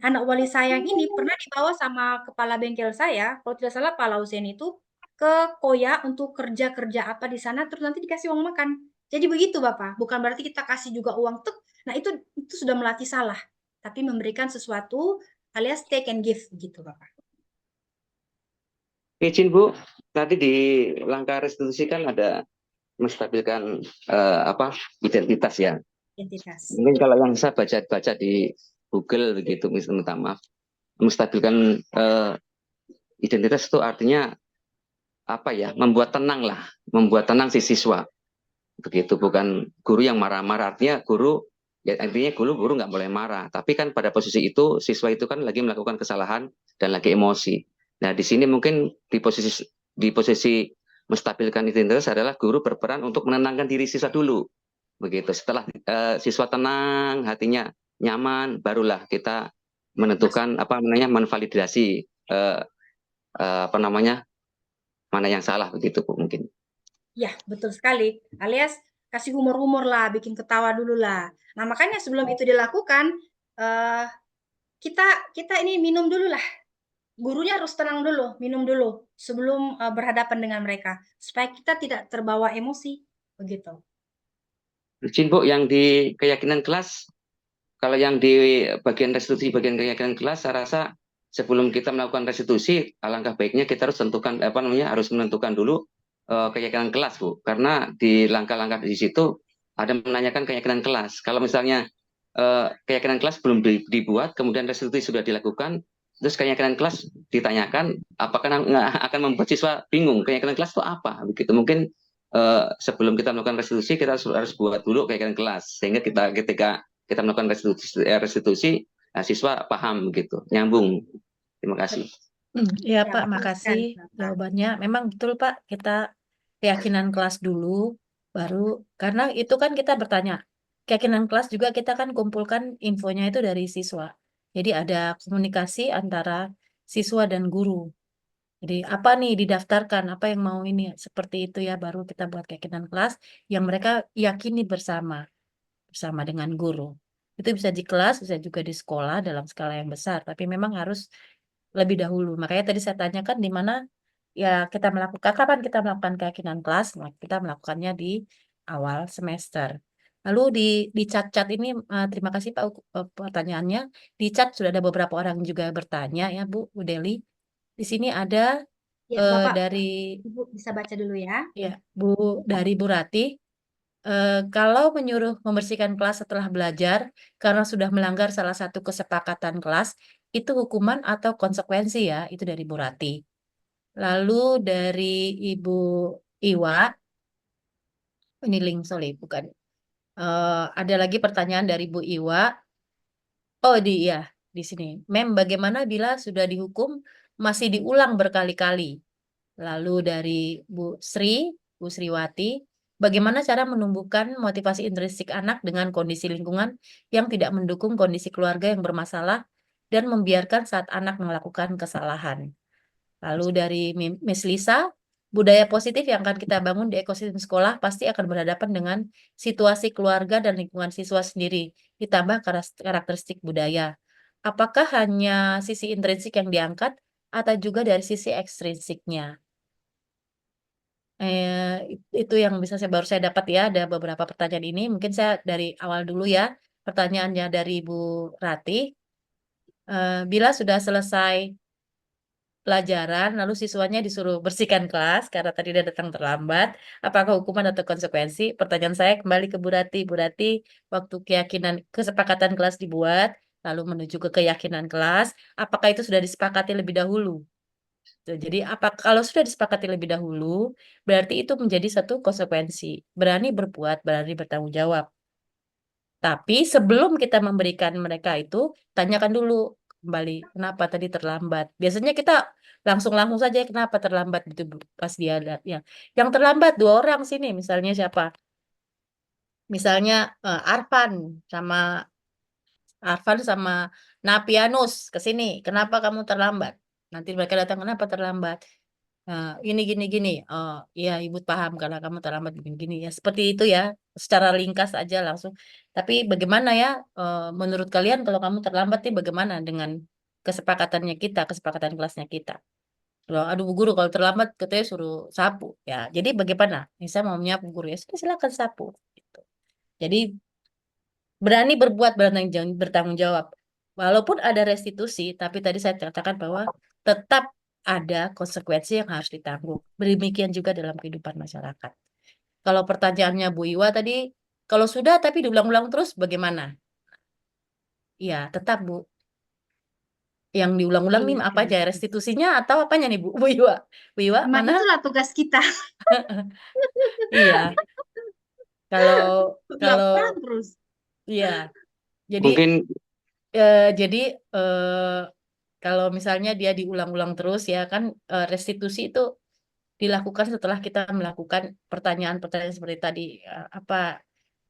anak wali saya yang ini pernah dibawa sama kepala bengkel saya, kalau tidak salah Pak Lausen itu ke Koya untuk kerja-kerja apa di sana, terus nanti dikasih uang makan. Jadi begitu Bapak, bukan berarti kita kasih juga uang tuk. Nah itu sudah melatih salah, tapi memberikan sesuatu alias take and give gitu Bapak. Izin Bu, tadi di langkah restitusi kan ada menstabilkan identitas ya. Identitas. Mungkin kalau yang saya baca di Google begitu, minta maaf, menstabilkan identitas itu artinya apa ya? Membuat tenang si siswa. Begitu, bukan guru yang marah-marah. Artinya guru nggak boleh marah. Tapi kan pada posisi itu siswa itu kan lagi melakukan kesalahan dan lagi emosi. Nah, di sini mungkin di posisi menstabilkan identitas adalah guru berperan untuk menenangkan diri siswa dulu. Begitu. Setelah siswa tenang, hatinya nyaman, barulah kita menentukan menvalidasi mana yang salah begitu Bu mungkin. Ya, betul sekali. Alias kasih humor-humor lah, bikin ketawa dulu lah. Nah, makanya sebelum itu dilakukan, kita ini minum dulu lah. Gurunya harus tenang dulu, minum dulu sebelum berhadapan dengan mereka, supaya kita tidak terbawa emosi, begitu. Izin Bu, yang di keyakinan kelas, kalau yang di bagian restitusi, bagian keyakinan kelas, saya rasa sebelum kita melakukan restitusi, alangkah baiknya kita harus tentukan harus menentukan dulu keyakinan kelas Bu, karena di langkah-langkah di situ ada menanyakan keyakinan kelas. Kalau misalnya keyakinan kelas belum dibuat, kemudian restitusi sudah dilakukan, terus keyakinan kelas ditanyakan, apakah akan membuat siswa bingung keyakinan kelas itu apa? Begitu mungkin sebelum kita melakukan restitusi kita harus buat dulu keyakinan kelas, sehingga ketika kita melakukan restitusi siswa paham gitu, nyambung. Terima kasih. Ya Ya, Pak, betul makasih sekali, Bapak. jawabannya. Memang betul Pak, kita keyakinan kelas dulu, baru karena itu kan kita bertanya. Keyakinan kelas juga kita kan kumpulkan infonya itu dari siswa. Jadi ada komunikasi antara siswa dan guru. Jadi apa nih didaftarkan, apa yang mau ini, seperti itu ya, baru kita buat keyakinan kelas yang mereka yakini bersama dengan guru. Itu bisa di kelas, bisa juga di sekolah dalam skala yang besar, tapi memang harus lebih dahulu. Makanya tadi saya tanyakan di mana ya kapan kita melakukan keyakinan kelas? Nah, kita melakukannya di awal semester. Lalu di chat-chat ini terima kasih Pak pertanyaannya. Di chat sudah ada beberapa orang juga bertanya ya Bu Deli. Di sini ada Ya, Bapak, dari Ibu bisa baca dulu ya. ya dari Bu Rati. Kalau menyuruh membersihkan kelas setelah belajar karena sudah melanggar salah satu kesepakatan kelas, itu hukuman atau konsekuensi ya, itu dari Bu Rati. Lalu dari Ibu Iwa, ini link, sorry, bukan. Ada lagi pertanyaan dari Bu Iwa. Oh, di sini. Mem, bagaimana bila sudah dihukum masih diulang berkali-kali? Lalu dari Bu Sriwati, bagaimana cara menumbuhkan motivasi intrinsik anak dengan kondisi lingkungan yang tidak mendukung kondisi keluarga yang bermasalah dan membiarkan saat anak melakukan kesalahan? Lalu dari Miss Lisa, budaya positif yang akan kita bangun di ekosistem sekolah pasti akan berhadapan dengan situasi keluarga dan lingkungan siswa sendiri, ditambah karakteristik budaya. Apakah hanya sisi intrinsik yang diangkat atau juga dari sisi ekstrinsiknya? Itu yang baru saya dapat ya, ada beberapa pertanyaan ini. Mungkin saya dari awal dulu ya. Pertanyaannya dari Bu Rati. Bila sudah selesai pelajaran, lalu siswanya disuruh bersihkan kelas karena tadi dia datang terlambat, apakah hukuman atau konsekuensi? Pertanyaan saya kembali ke Bu Rati. Bu Rati, waktu kesepakatan kelas dibuat, lalu menuju ke keyakinan kelas, apakah itu sudah disepakati lebih dahulu? Tuh, jadi kalau sudah disepakati lebih dahulu, berarti itu menjadi satu konsekuensi. Berani berbuat, berani bertanggung jawab. Tapi sebelum kita memberikan mereka itu, tanyakan dulu kembali, kenapa tadi terlambat. Biasanya kita langsung saja, kenapa terlambat gitu Bu, pas dia lihat ya. Yang terlambat 2 orang sini, misalnya siapa? Misalnya Arfan sama Napianus ke sini. Kenapa kamu terlambat? Nanti mereka datang, kenapa terlambat? Ini gini. Iya ibu paham karena kamu terlambat gini ya. Seperti itu ya, secara ringkas aja langsung. Tapi bagaimana ya, menurut kalian kalau kamu terlambat nih bagaimana dengan kesepakatan kelasnya kita? Kalau aduh Bu Guru kalau terlambat katanya suruh sapu. Ya, jadi bagaimana? Saya mau menyapu guru ya, sudah silakan sapu. Gitu. Jadi berani berbuat, bertanggung jawab. Walaupun ada restitusi, tapi tadi saya katakan bahwa tetap ada konsekuensi yang harus ditanggung. Demikian juga dalam kehidupan masyarakat. Kalau pertanyaannya Bu Iwa tadi, kalau sudah tapi diulang-ulang terus bagaimana? Ya, tetap Bu. Yang diulang-ulang nih apa aja? Restitusinya atau apanya nih Bu Iwa? Bu Iwa, Memang mana? itulah tugas kita. Iya. Kalau Ulang terus. iya. Jadi Mungkin jadi kalau misalnya dia diulang-ulang terus ya kan, restitusi itu dilakukan setelah kita melakukan pertanyaan-pertanyaan seperti tadi,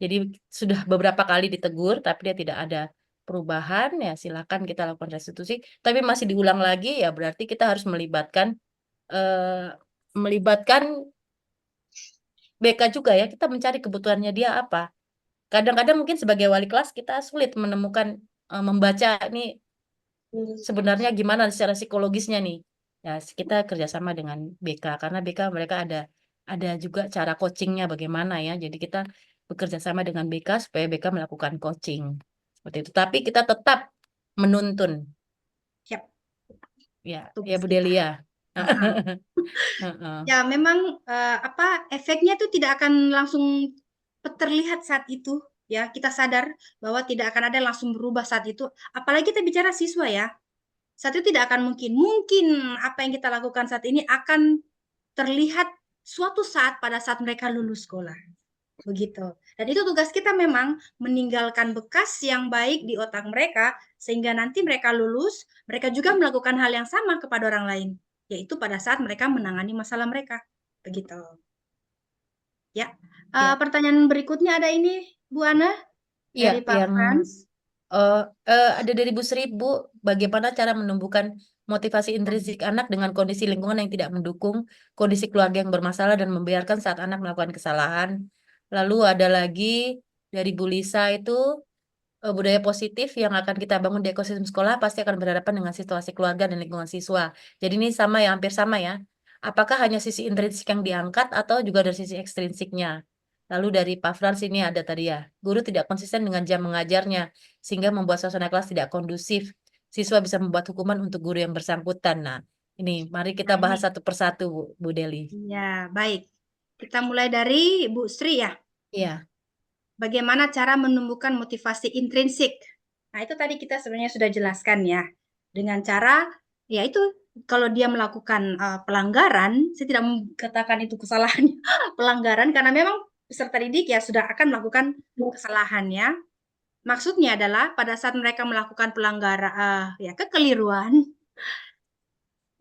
jadi sudah beberapa kali ditegur tapi dia tidak ada perubahan ya silakan kita lakukan restitusi, tapi masih diulang lagi ya berarti kita harus melibatkan BK juga ya, kita mencari kebutuhannya dia apa. Kadang-kadang mungkin sebagai wali kelas kita sulit menemukan, membaca ini sebenarnya gimana secara psikologisnya nih. Ya, kita kerjasama dengan BK karena BK mereka ada juga cara coachingnya bagaimana ya. Jadi kita bekerja sama dengan BK supaya BK melakukan coaching seperti itu. Tapi kita tetap menuntun. Siap. Ya, Tugas ya Bu kita. Delia. Ya, memang efeknya itu tidak akan langsung terlihat saat itu ya. Kita sadar bahwa tidak akan ada langsung berubah saat itu. Apalagi kita bicara siswa ya. Saat itu tidak akan mungkin apa yang kita lakukan saat ini akan terlihat suatu saat pada saat mereka lulus sekolah. Begitu. Dan itu tugas kita memang meninggalkan bekas yang baik di otak mereka sehingga nanti mereka lulus, mereka juga melakukan hal yang sama kepada orang lain, yaitu pada saat mereka menangani masalah mereka. Begitu. Ya. Ya. Pertanyaan berikutnya ada ini, Bu Ana, Iya, dari Pak Frans. ada dari Bu Sri, Bu, bagaimana cara menumbuhkan motivasi intrinsik anak dengan kondisi lingkungan yang tidak mendukung, kondisi keluarga yang bermasalah dan membiarkan saat anak melakukan kesalahan. Lalu ada lagi dari Bu Lisa itu, budaya positif yang akan kita bangun di ekosistem sekolah pasti akan berhadapan dengan situasi keluarga dan lingkungan siswa. Jadi ini sama ya, hampir sama ya. Apakah hanya sisi intrinsik yang diangkat atau juga dari sisi ekstrinsiknya? Lalu dari Pak Frans ini ada tadi ya, guru tidak konsisten dengan jam mengajarnya, sehingga membuat suasana kelas tidak kondusif. Siswa bisa membuat hukuman untuk guru yang bersangkutan. Nah, ini mari kita bahas satu persatu, Bu Deli. Ya, baik. Kita mulai dari Bu Sri ya. Iya. Bagaimana cara menumbuhkan motivasi intrinsik? Nah, itu tadi kita sebenarnya sudah jelaskan ya. Dengan cara, ya itu kalau dia melakukan pelanggaran, saya tidak mengatakan itu kesalahan, pelanggaran karena memang peserta didik ya sudah akan melakukan kesalahannya. Maksudnya adalah pada saat mereka melakukan pelanggaran, kekeliruan,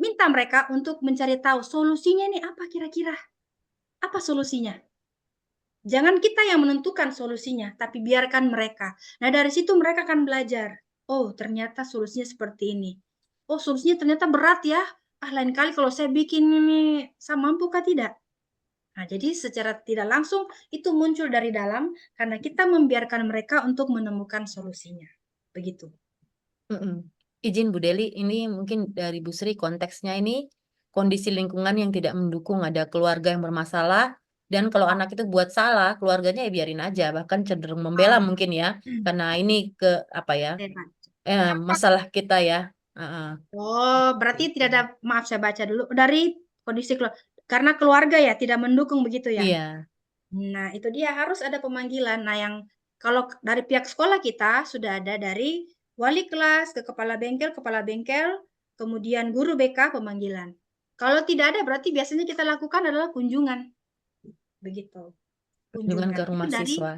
minta mereka untuk mencari tahu solusinya nih apa kira-kira? Apa solusinya? Jangan kita yang menentukan solusinya, tapi biarkan mereka. Nah, dari situ mereka akan belajar. Oh, ternyata solusinya seperti ini. Oh, solusinya ternyata berat ya. Lain kali kalau saya bikin ini, saya mampukah tidak? Nah, jadi secara tidak langsung itu muncul dari dalam karena kita membiarkan mereka untuk menemukan solusinya. Begitu. Izin Bu Deli, ini mungkin dari Bu Sri konteksnya ini kondisi lingkungan yang tidak mendukung, ada keluarga yang bermasalah, dan kalau anak itu buat salah, keluarganya ya biarin aja, bahkan cenderung membela mungkin ya, karena ini masalah kita ya. Heeh. Oh, berarti tidak ada, maaf saya baca dulu, dari kondisi karena keluarga ya tidak mendukung begitu ya. Iya. Nah, itu dia harus ada pemanggilan. Nah, yang kalau dari pihak sekolah kita sudah ada dari wali kelas ke kepala bengkel, kemudian guru BK pemanggilan. Kalau tidak ada berarti biasanya kita lakukan adalah kunjungan. Begitu. Kunjungan ke Kunjungan. Itu rumah dari siswa.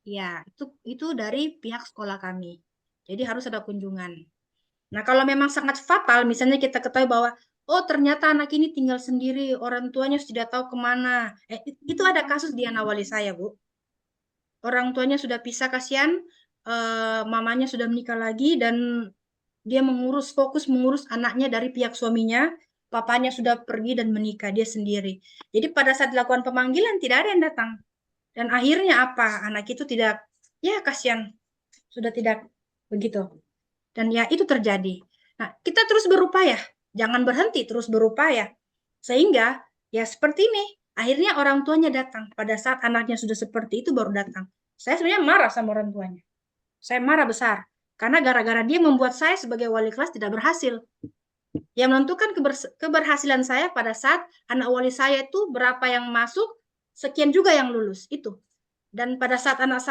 ya, itu dari pihak sekolah kami. Jadi harus ada kunjungan. Nah, kalau memang sangat fatal, misalnya kita ketahui bahwa, oh ternyata anak ini tinggal sendiri, orang tuanya sudah tahu kemana. Itu ada kasus di anak wali saya, Bu. Orang tuanya sudah pisah, kasihan, mamanya sudah menikah lagi, dan dia fokus mengurus anaknya dari pihak suaminya, papanya sudah pergi dan menikah, dia sendiri. Jadi pada saat dilakukan pemanggilan, tidak ada yang datang. Dan akhirnya apa? Anak itu tidak, ya kasihan, sudah tidak begitu. Dan ya itu terjadi. Nah, kita terus berupaya, jangan berhenti, terus berupaya. Sehingga ya seperti ini, akhirnya orang tuanya datang. Pada saat anaknya sudah seperti itu baru datang. Saya sebenarnya marah sama orang tuanya. Saya marah besar. Karena gara-gara dia membuat saya sebagai wali kelas tidak berhasil. Yang menentukan keberhasilan saya pada saat anak wali saya itu berapa yang masuk, sekian juga yang lulus. Itu. Dan pada saat anak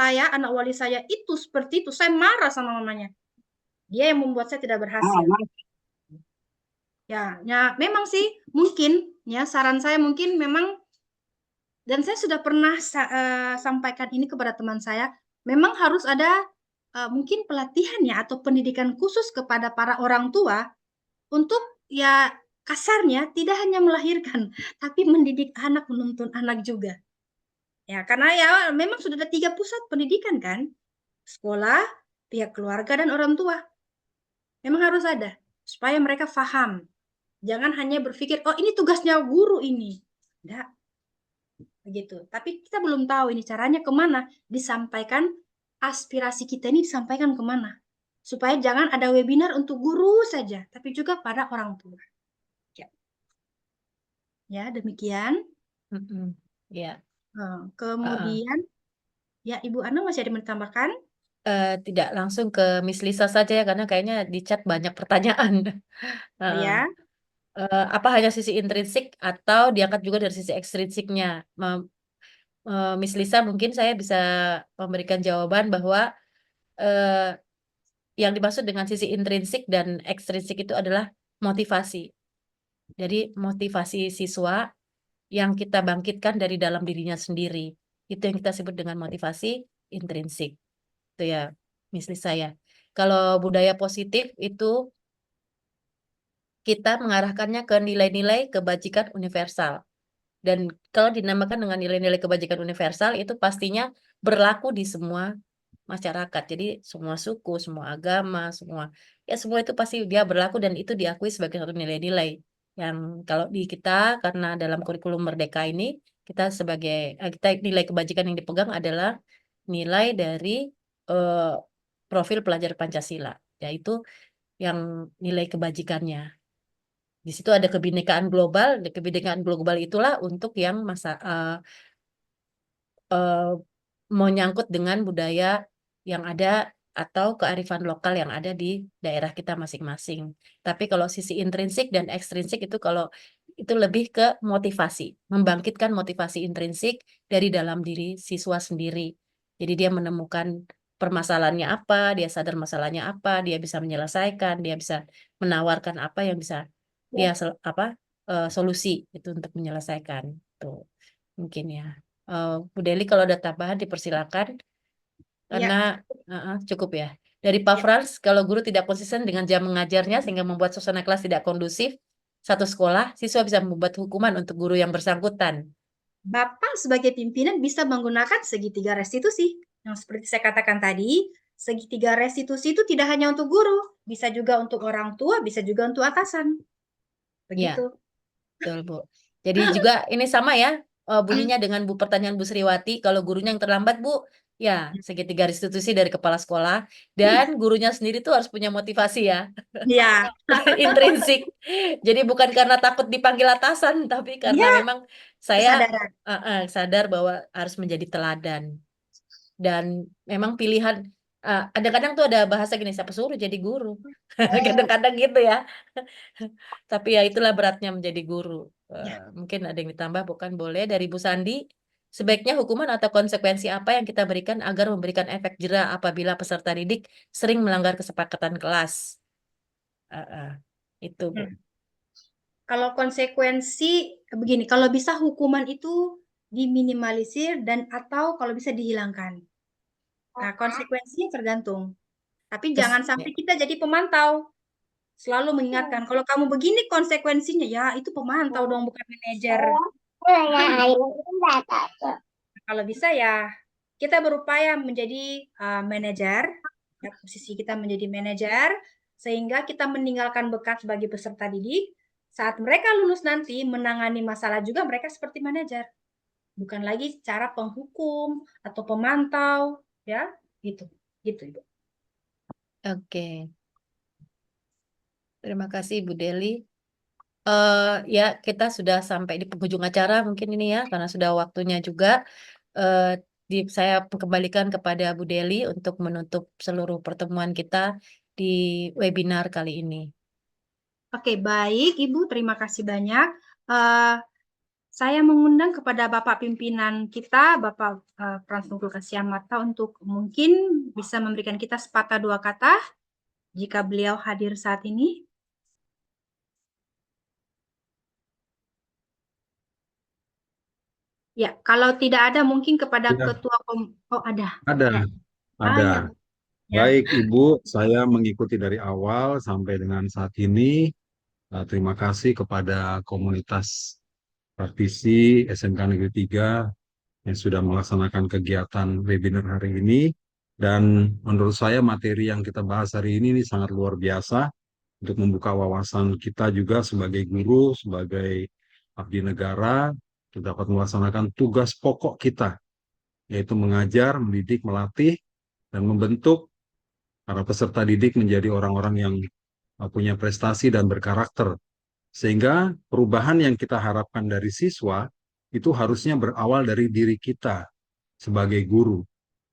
wali saya itu seperti itu, saya marah sama mamanya. Dia yang membuat saya tidak berhasil. Ya, memang sih mungkin ya saran saya mungkin memang, dan saya sudah pernah sampaikan ini kepada teman saya, memang harus ada mungkin pelatihan ya atau pendidikan khusus kepada para orang tua untuk ya kasarnya tidak hanya melahirkan tapi mendidik anak, menuntun anak juga. Ya, karena ya memang sudah ada 3 pusat pendidikan kan? Sekolah, pihak keluarga dan orang tua. Memang harus ada supaya mereka paham. Jangan hanya berpikir, oh ini tugasnya guru ini. Enggak. Begitu. Tapi kita belum tahu ini caranya kemana. Disampaikan, aspirasi kita ini disampaikan kemana. Supaya jangan ada webinar untuk guru saja, tapi juga pada orang tua. Ya, ya demikian. Ya. Kemudian, ya Ibu Ana masih ada yang ditambahkan? Tidak, langsung ke Miss Lisa saja ya, karena kayaknya di chat banyak pertanyaan. Ya. Apa hanya sisi intrinsik atau diangkat juga dari sisi ekstrinsiknya? Miss Lisa, mungkin saya bisa memberikan jawaban bahwa yang dimaksud dengan sisi intrinsik dan ekstrinsik itu adalah motivasi. Jadi motivasi siswa yang kita bangkitkan dari dalam dirinya sendiri. Itu yang kita sebut dengan motivasi intrinsik. Itu ya, Miss Lisa ya. Kalau budaya positif itu kita mengarahkannya ke nilai-nilai kebajikan universal. Dan kalau dinamakan dengan nilai-nilai kebajikan universal itu pastinya berlaku di semua masyarakat. Jadi semua suku, semua agama, semua itu pasti dia berlaku dan itu diakui sebagai satu nilai-nilai. Yang kalau di kita karena dalam kurikulum Merdeka ini kita nilai kebajikan yang dipegang adalah nilai dari profil pelajar Pancasila, yaitu yang nilai kebajikannya. Di situ ada kebinekaan global. Kebinekaan global itulah untuk yang menyangkut dengan budaya yang ada atau kearifan lokal yang ada di daerah kita masing-masing. Tapi kalau sisi intrinsik dan ekstrinsik itu kalau itu lebih ke motivasi, membangkitkan motivasi intrinsik dari dalam diri siswa sendiri. Jadi dia menemukan permasalahannya apa, dia sadar masalahnya apa, dia bisa menyelesaikan, dia bisa menawarkan apa yang bisa dia solusi itu untuk menyelesaikan. Tuh mungkin ya. Bu Deli kalau ada tambahan dipersilakan karena cukup ya. Dari Pak Frans, kalau guru tidak konsisten dengan jam mengajarnya sehingga membuat suasana kelas tidak kondusif, satu sekolah siswa bisa membuat hukuman untuk guru yang bersangkutan. Bapak sebagai pimpinan bisa menggunakan segitiga restitusi. Yang seperti saya katakan tadi, segitiga restitusi itu tidak hanya untuk guru, bisa juga untuk orang tua, bisa juga untuk atasan. Begitu. Ya, betul Bu. Jadi juga ini sama ya bunyinya dengan pertanyaan Bu Sriwati, kalau gurunya yang terlambat Bu, ya segitiga restitusi dari kepala sekolah dan gurunya sendiri tuh harus punya motivasi ya. Iya. Intrinsik. Jadi bukan karena takut dipanggil atasan, tapi karena memang saya sadar bahwa harus menjadi teladan. Dan memang pilihan kadang-kadang tuh ada bahasa gini, siapa suruh jadi guru? Kadang-kadang gitu ya. Tapi ya itulah beratnya menjadi guru. Mungkin ada yang ditambah, bukan boleh dari Bu Sandi. Sebaiknya hukuman atau konsekuensi apa yang kita berikan agar memberikan efek jera apabila peserta didik sering melanggar kesepakatan kelas? Itu Bu. Kalau konsekuensi begini, kalau bisa hukuman itu diminimalisir dan atau kalau bisa dihilangkan. Nah, konsekuensinya tergantung. Tapi jangan sampai kita jadi pemantau. Selalu mengingatkan, kalau kamu begini konsekuensinya, ya itu pemantau dong, bukan manajer. Kalau bisa ya, kita berupaya menjadi manajer, ya, posisi kita menjadi manajer, sehingga kita meninggalkan bekas bagi peserta didik. Saat mereka lulus nanti menangani masalah juga mereka seperti manajer, bukan lagi cara penghukum atau pemantau, ya gitu, Ibu. Oke. Terima kasih Bu Deli. Ya, kita sudah sampai di penghujung acara mungkin ini ya, karena sudah waktunya juga. Saya kembalikan kepada Bu Deli untuk menutup seluruh pertemuan kita di webinar kali ini. Oke, baik Ibu, terima kasih banyak. Saya mengundang kepada Bapak pimpinan kita, Bapak Frans Nugul Kasyamata, untuk mungkin bisa memberikan kita sepatah dua kata jika beliau hadir saat ini. Ya, kalau tidak ada mungkin kepada Ya. Ketua Oh, ada. Ada. Ya. Baik Ibu, saya mengikuti dari awal sampai dengan saat ini. Terima kasih kepada komunitas praktisi SMK Negeri 3 yang sudah melaksanakan kegiatan webinar hari ini. Dan menurut saya materi yang kita bahas hari ini sangat luar biasa untuk membuka wawasan kita juga sebagai guru, sebagai abdi negara, kita dapat melaksanakan tugas pokok kita, yaitu mengajar, mendidik, melatih, dan membentuk para peserta didik menjadi orang-orang yang punya prestasi dan berkarakter. Sehingga perubahan yang kita harapkan dari siswa itu harusnya berawal dari diri kita sebagai guru.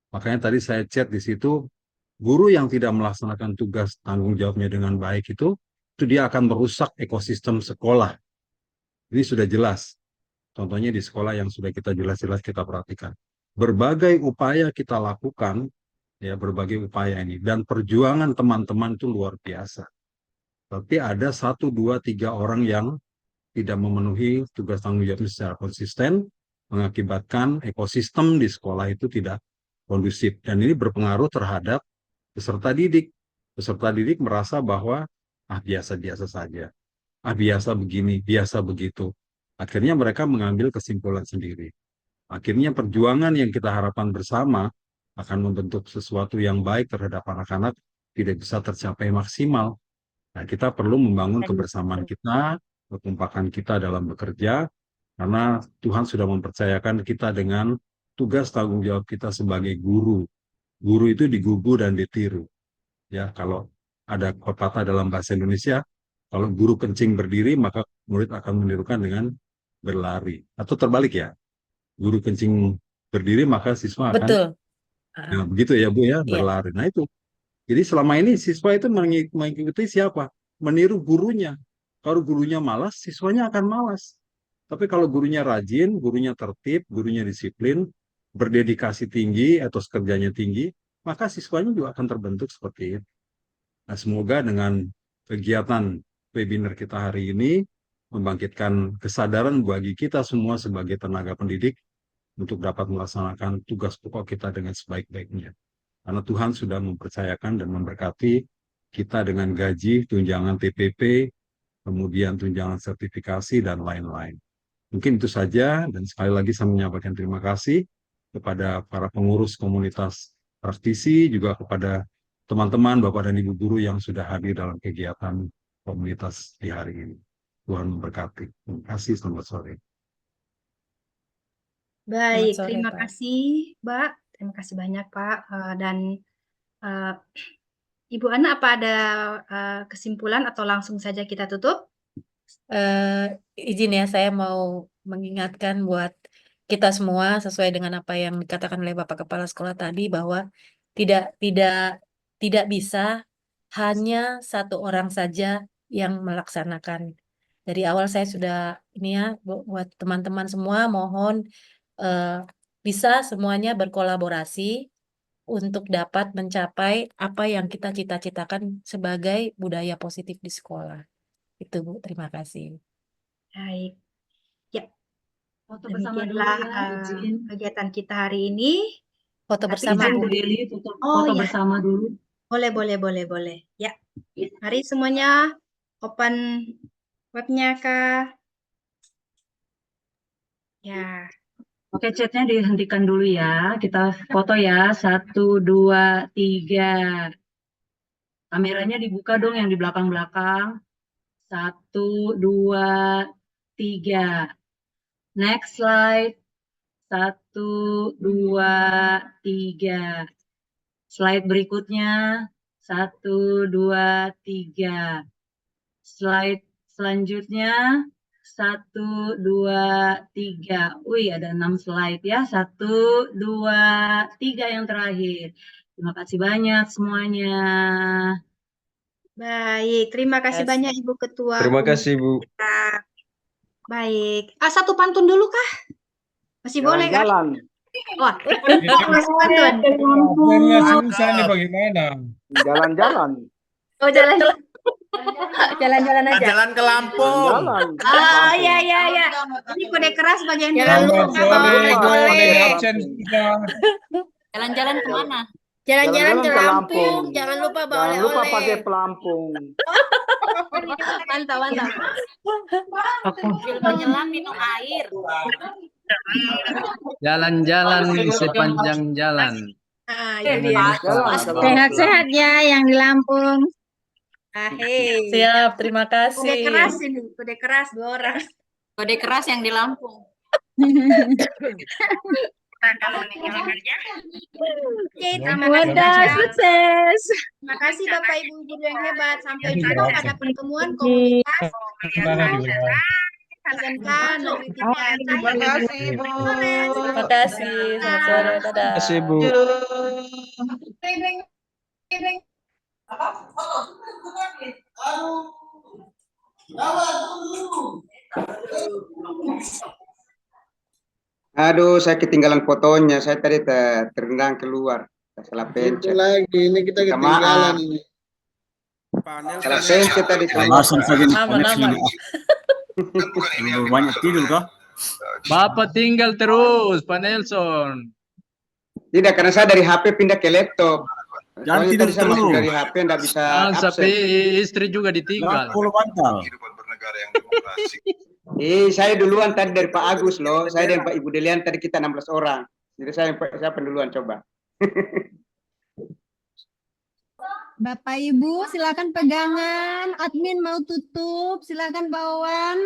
Makanya tadi saya chat di situ, guru yang tidak melaksanakan tugas tanggung jawabnya dengan baik itu dia akan merusak ekosistem sekolah. Ini sudah jelas. Contohnya di sekolah yang sudah kita jelas-jelas kita perhatikan. Berbagai upaya kita lakukan, ya berbagai upaya ini. Dan perjuangan teman-teman itu luar biasa. Tapi ada 1, 2, 3 orang yang tidak memenuhi tugas tanggung jawabnya secara konsisten, mengakibatkan ekosistem di sekolah itu tidak kondusif. Dan ini berpengaruh terhadap peserta didik. Peserta didik merasa bahwa biasa-biasa saja, biasa begini, biasa begitu. Akhirnya mereka mengambil kesimpulan sendiri. Akhirnya perjuangan yang kita harapkan bersama akan membentuk sesuatu yang baik terhadap anak-anak tidak bisa tercapai maksimal. Nah, kita perlu membangun kebersamaan kita, kekompakan kita dalam bekerja, karena Tuhan sudah mempercayakan kita dengan tugas tanggung jawab kita sebagai guru. Guru itu digugu dan ditiru. Ya, kalau ada pepatah dalam bahasa Indonesia, kalau guru kencing berdiri, maka murid akan menirukan dengan berlari. Atau terbalik ya, guru kencing berdiri, maka siswa akan... Betul. Nah, begitu ya Bu ya, berlari. Nah itu. Jadi selama ini siswa itu mengikuti siapa? Meniru gurunya. Kalau gurunya malas, siswanya akan malas. Tapi kalau gurunya rajin, gurunya tertib, gurunya disiplin, berdedikasi tinggi, etos kerjanya tinggi, maka siswanya juga akan terbentuk seperti itu. Nah, semoga dengan kegiatan webinar kita hari ini membangkitkan kesadaran bagi kita semua sebagai tenaga pendidik untuk dapat melaksanakan tugas pokok kita dengan sebaik-baiknya. Karena Tuhan sudah mempercayakan dan memberkati kita dengan gaji, tunjangan TPP, kemudian tunjangan sertifikasi, dan lain-lain. Mungkin itu saja, dan sekali lagi saya menyampaikan terima kasih kepada para pengurus komunitas praktisi, juga kepada teman-teman, Bapak dan Ibu guru yang sudah hadir dalam kegiatan komunitas di hari ini. Tuhan memberkati. Terima kasih, selamat sore. Baik, Selamat sore, terima Pak. kasih, Mbak. Terima kasih banyak, Pak. Dan Ibu Ana, apa ada kesimpulan atau langsung saja kita tutup? Izin ya, saya mau mengingatkan buat kita semua sesuai dengan apa yang dikatakan oleh Bapak Kepala Sekolah tadi, bahwa tidak bisa hanya satu orang saja yang melaksanakan. Dari awal saya sudah ini ya buat teman-teman semua mohon bisa semuanya berkolaborasi untuk dapat mencapai apa yang kita cita-citakan sebagai budaya positif di sekolah. Itu Bu, terima kasih. Baik. Ya, Foto bersama dulu demikianlah ya, izin. kegiatan kita hari ini. Foto Tapi bersama Izin Bu. Bu Deli, Oh foto ya, bersama dulu. boleh. Ya, mari semuanya open webnya Kak. Ya, Oke, chatnya dihentikan dulu ya. Kita foto ya. 1, 2, 3. Kameranya dibuka dong yang di belakang-belakang. 1, 2, 3. Next slide. 1, 2, 3. Slide berikutnya. 1, 2, 3. Slide selanjutnya. 1, 2, 3. Wih, ada 6 slide ya. 1, 2, 3 yang terakhir. Terima kasih banyak semuanya. baik. Terima kasih Kasih. banyak Ibu Ketua. Terima kasih, Bu. Baik. Satu pantun dulu kah? Masih boleh kan? Jalan. Wah, Ini masih pantun. akhirnya susah nih bagaimana? Jalan-jalan. Oh, jalan-jalan. Jalan-jalan aja. Jalan ke Lampung. Jalan. Ah, ya. Ini kode keras bagi yang Jangan dulu. Selamat sore, Bu. boleh. Ada yang absen susah. Jalan-jalan kemana? Jalan-jalan ke Lampung. Jangan lupa bawa Jangan lupa oleh-oleh. pakai pelampung. Mantap. Sambil menyelam minum air. Jalan-jalan sepanjang jalan. Ah, Oke, itu dia. Jalan ke Lampung. Sehat-sehat ya yang di Lampung. Ahey. Siap, terima Kode kasih. keras ini, kode keras 2 orang. Kode keras yang di Lampung. Oke, terima Mantap. kasih. Sukses. Terima kasih Bapak Ibu guru yang hebat. Sampai Terima jumpa kasih. pada pertemuan komunitas Sementara di luar. SMK Negeri 3 Terima kasih, Bu. Terima kasih. Selamat sore. Dadah. Terima kasih, Bu. Aduh, saya ketinggalan fotonya. Saya tadi terendam keluar. Salah pencet. lagi, ini kita Minta ketinggalan maaf. ini. Salah pencet tadi. Alasan saja nih Aman, koneksi aman. ini. Terlalu banyak tidur kah? Bapak tinggal terus, Pak Nelson. Tidak, karena saya dari HP pindah ke laptop. Jangan Soalnya tidur tadi saya masuk terus. dari HP nggak bisa Jangan sampai absen. istri juga ditinggal. Jangan bantal. Saya duluan tadi dari Pak Agus loh. Saya dan Pak Ibu Delian tadi kita 16 orang. Jadi saya penduluan coba. Bapak Ibu silakan pegangan, admin mau tutup, silakan Pak Wawan.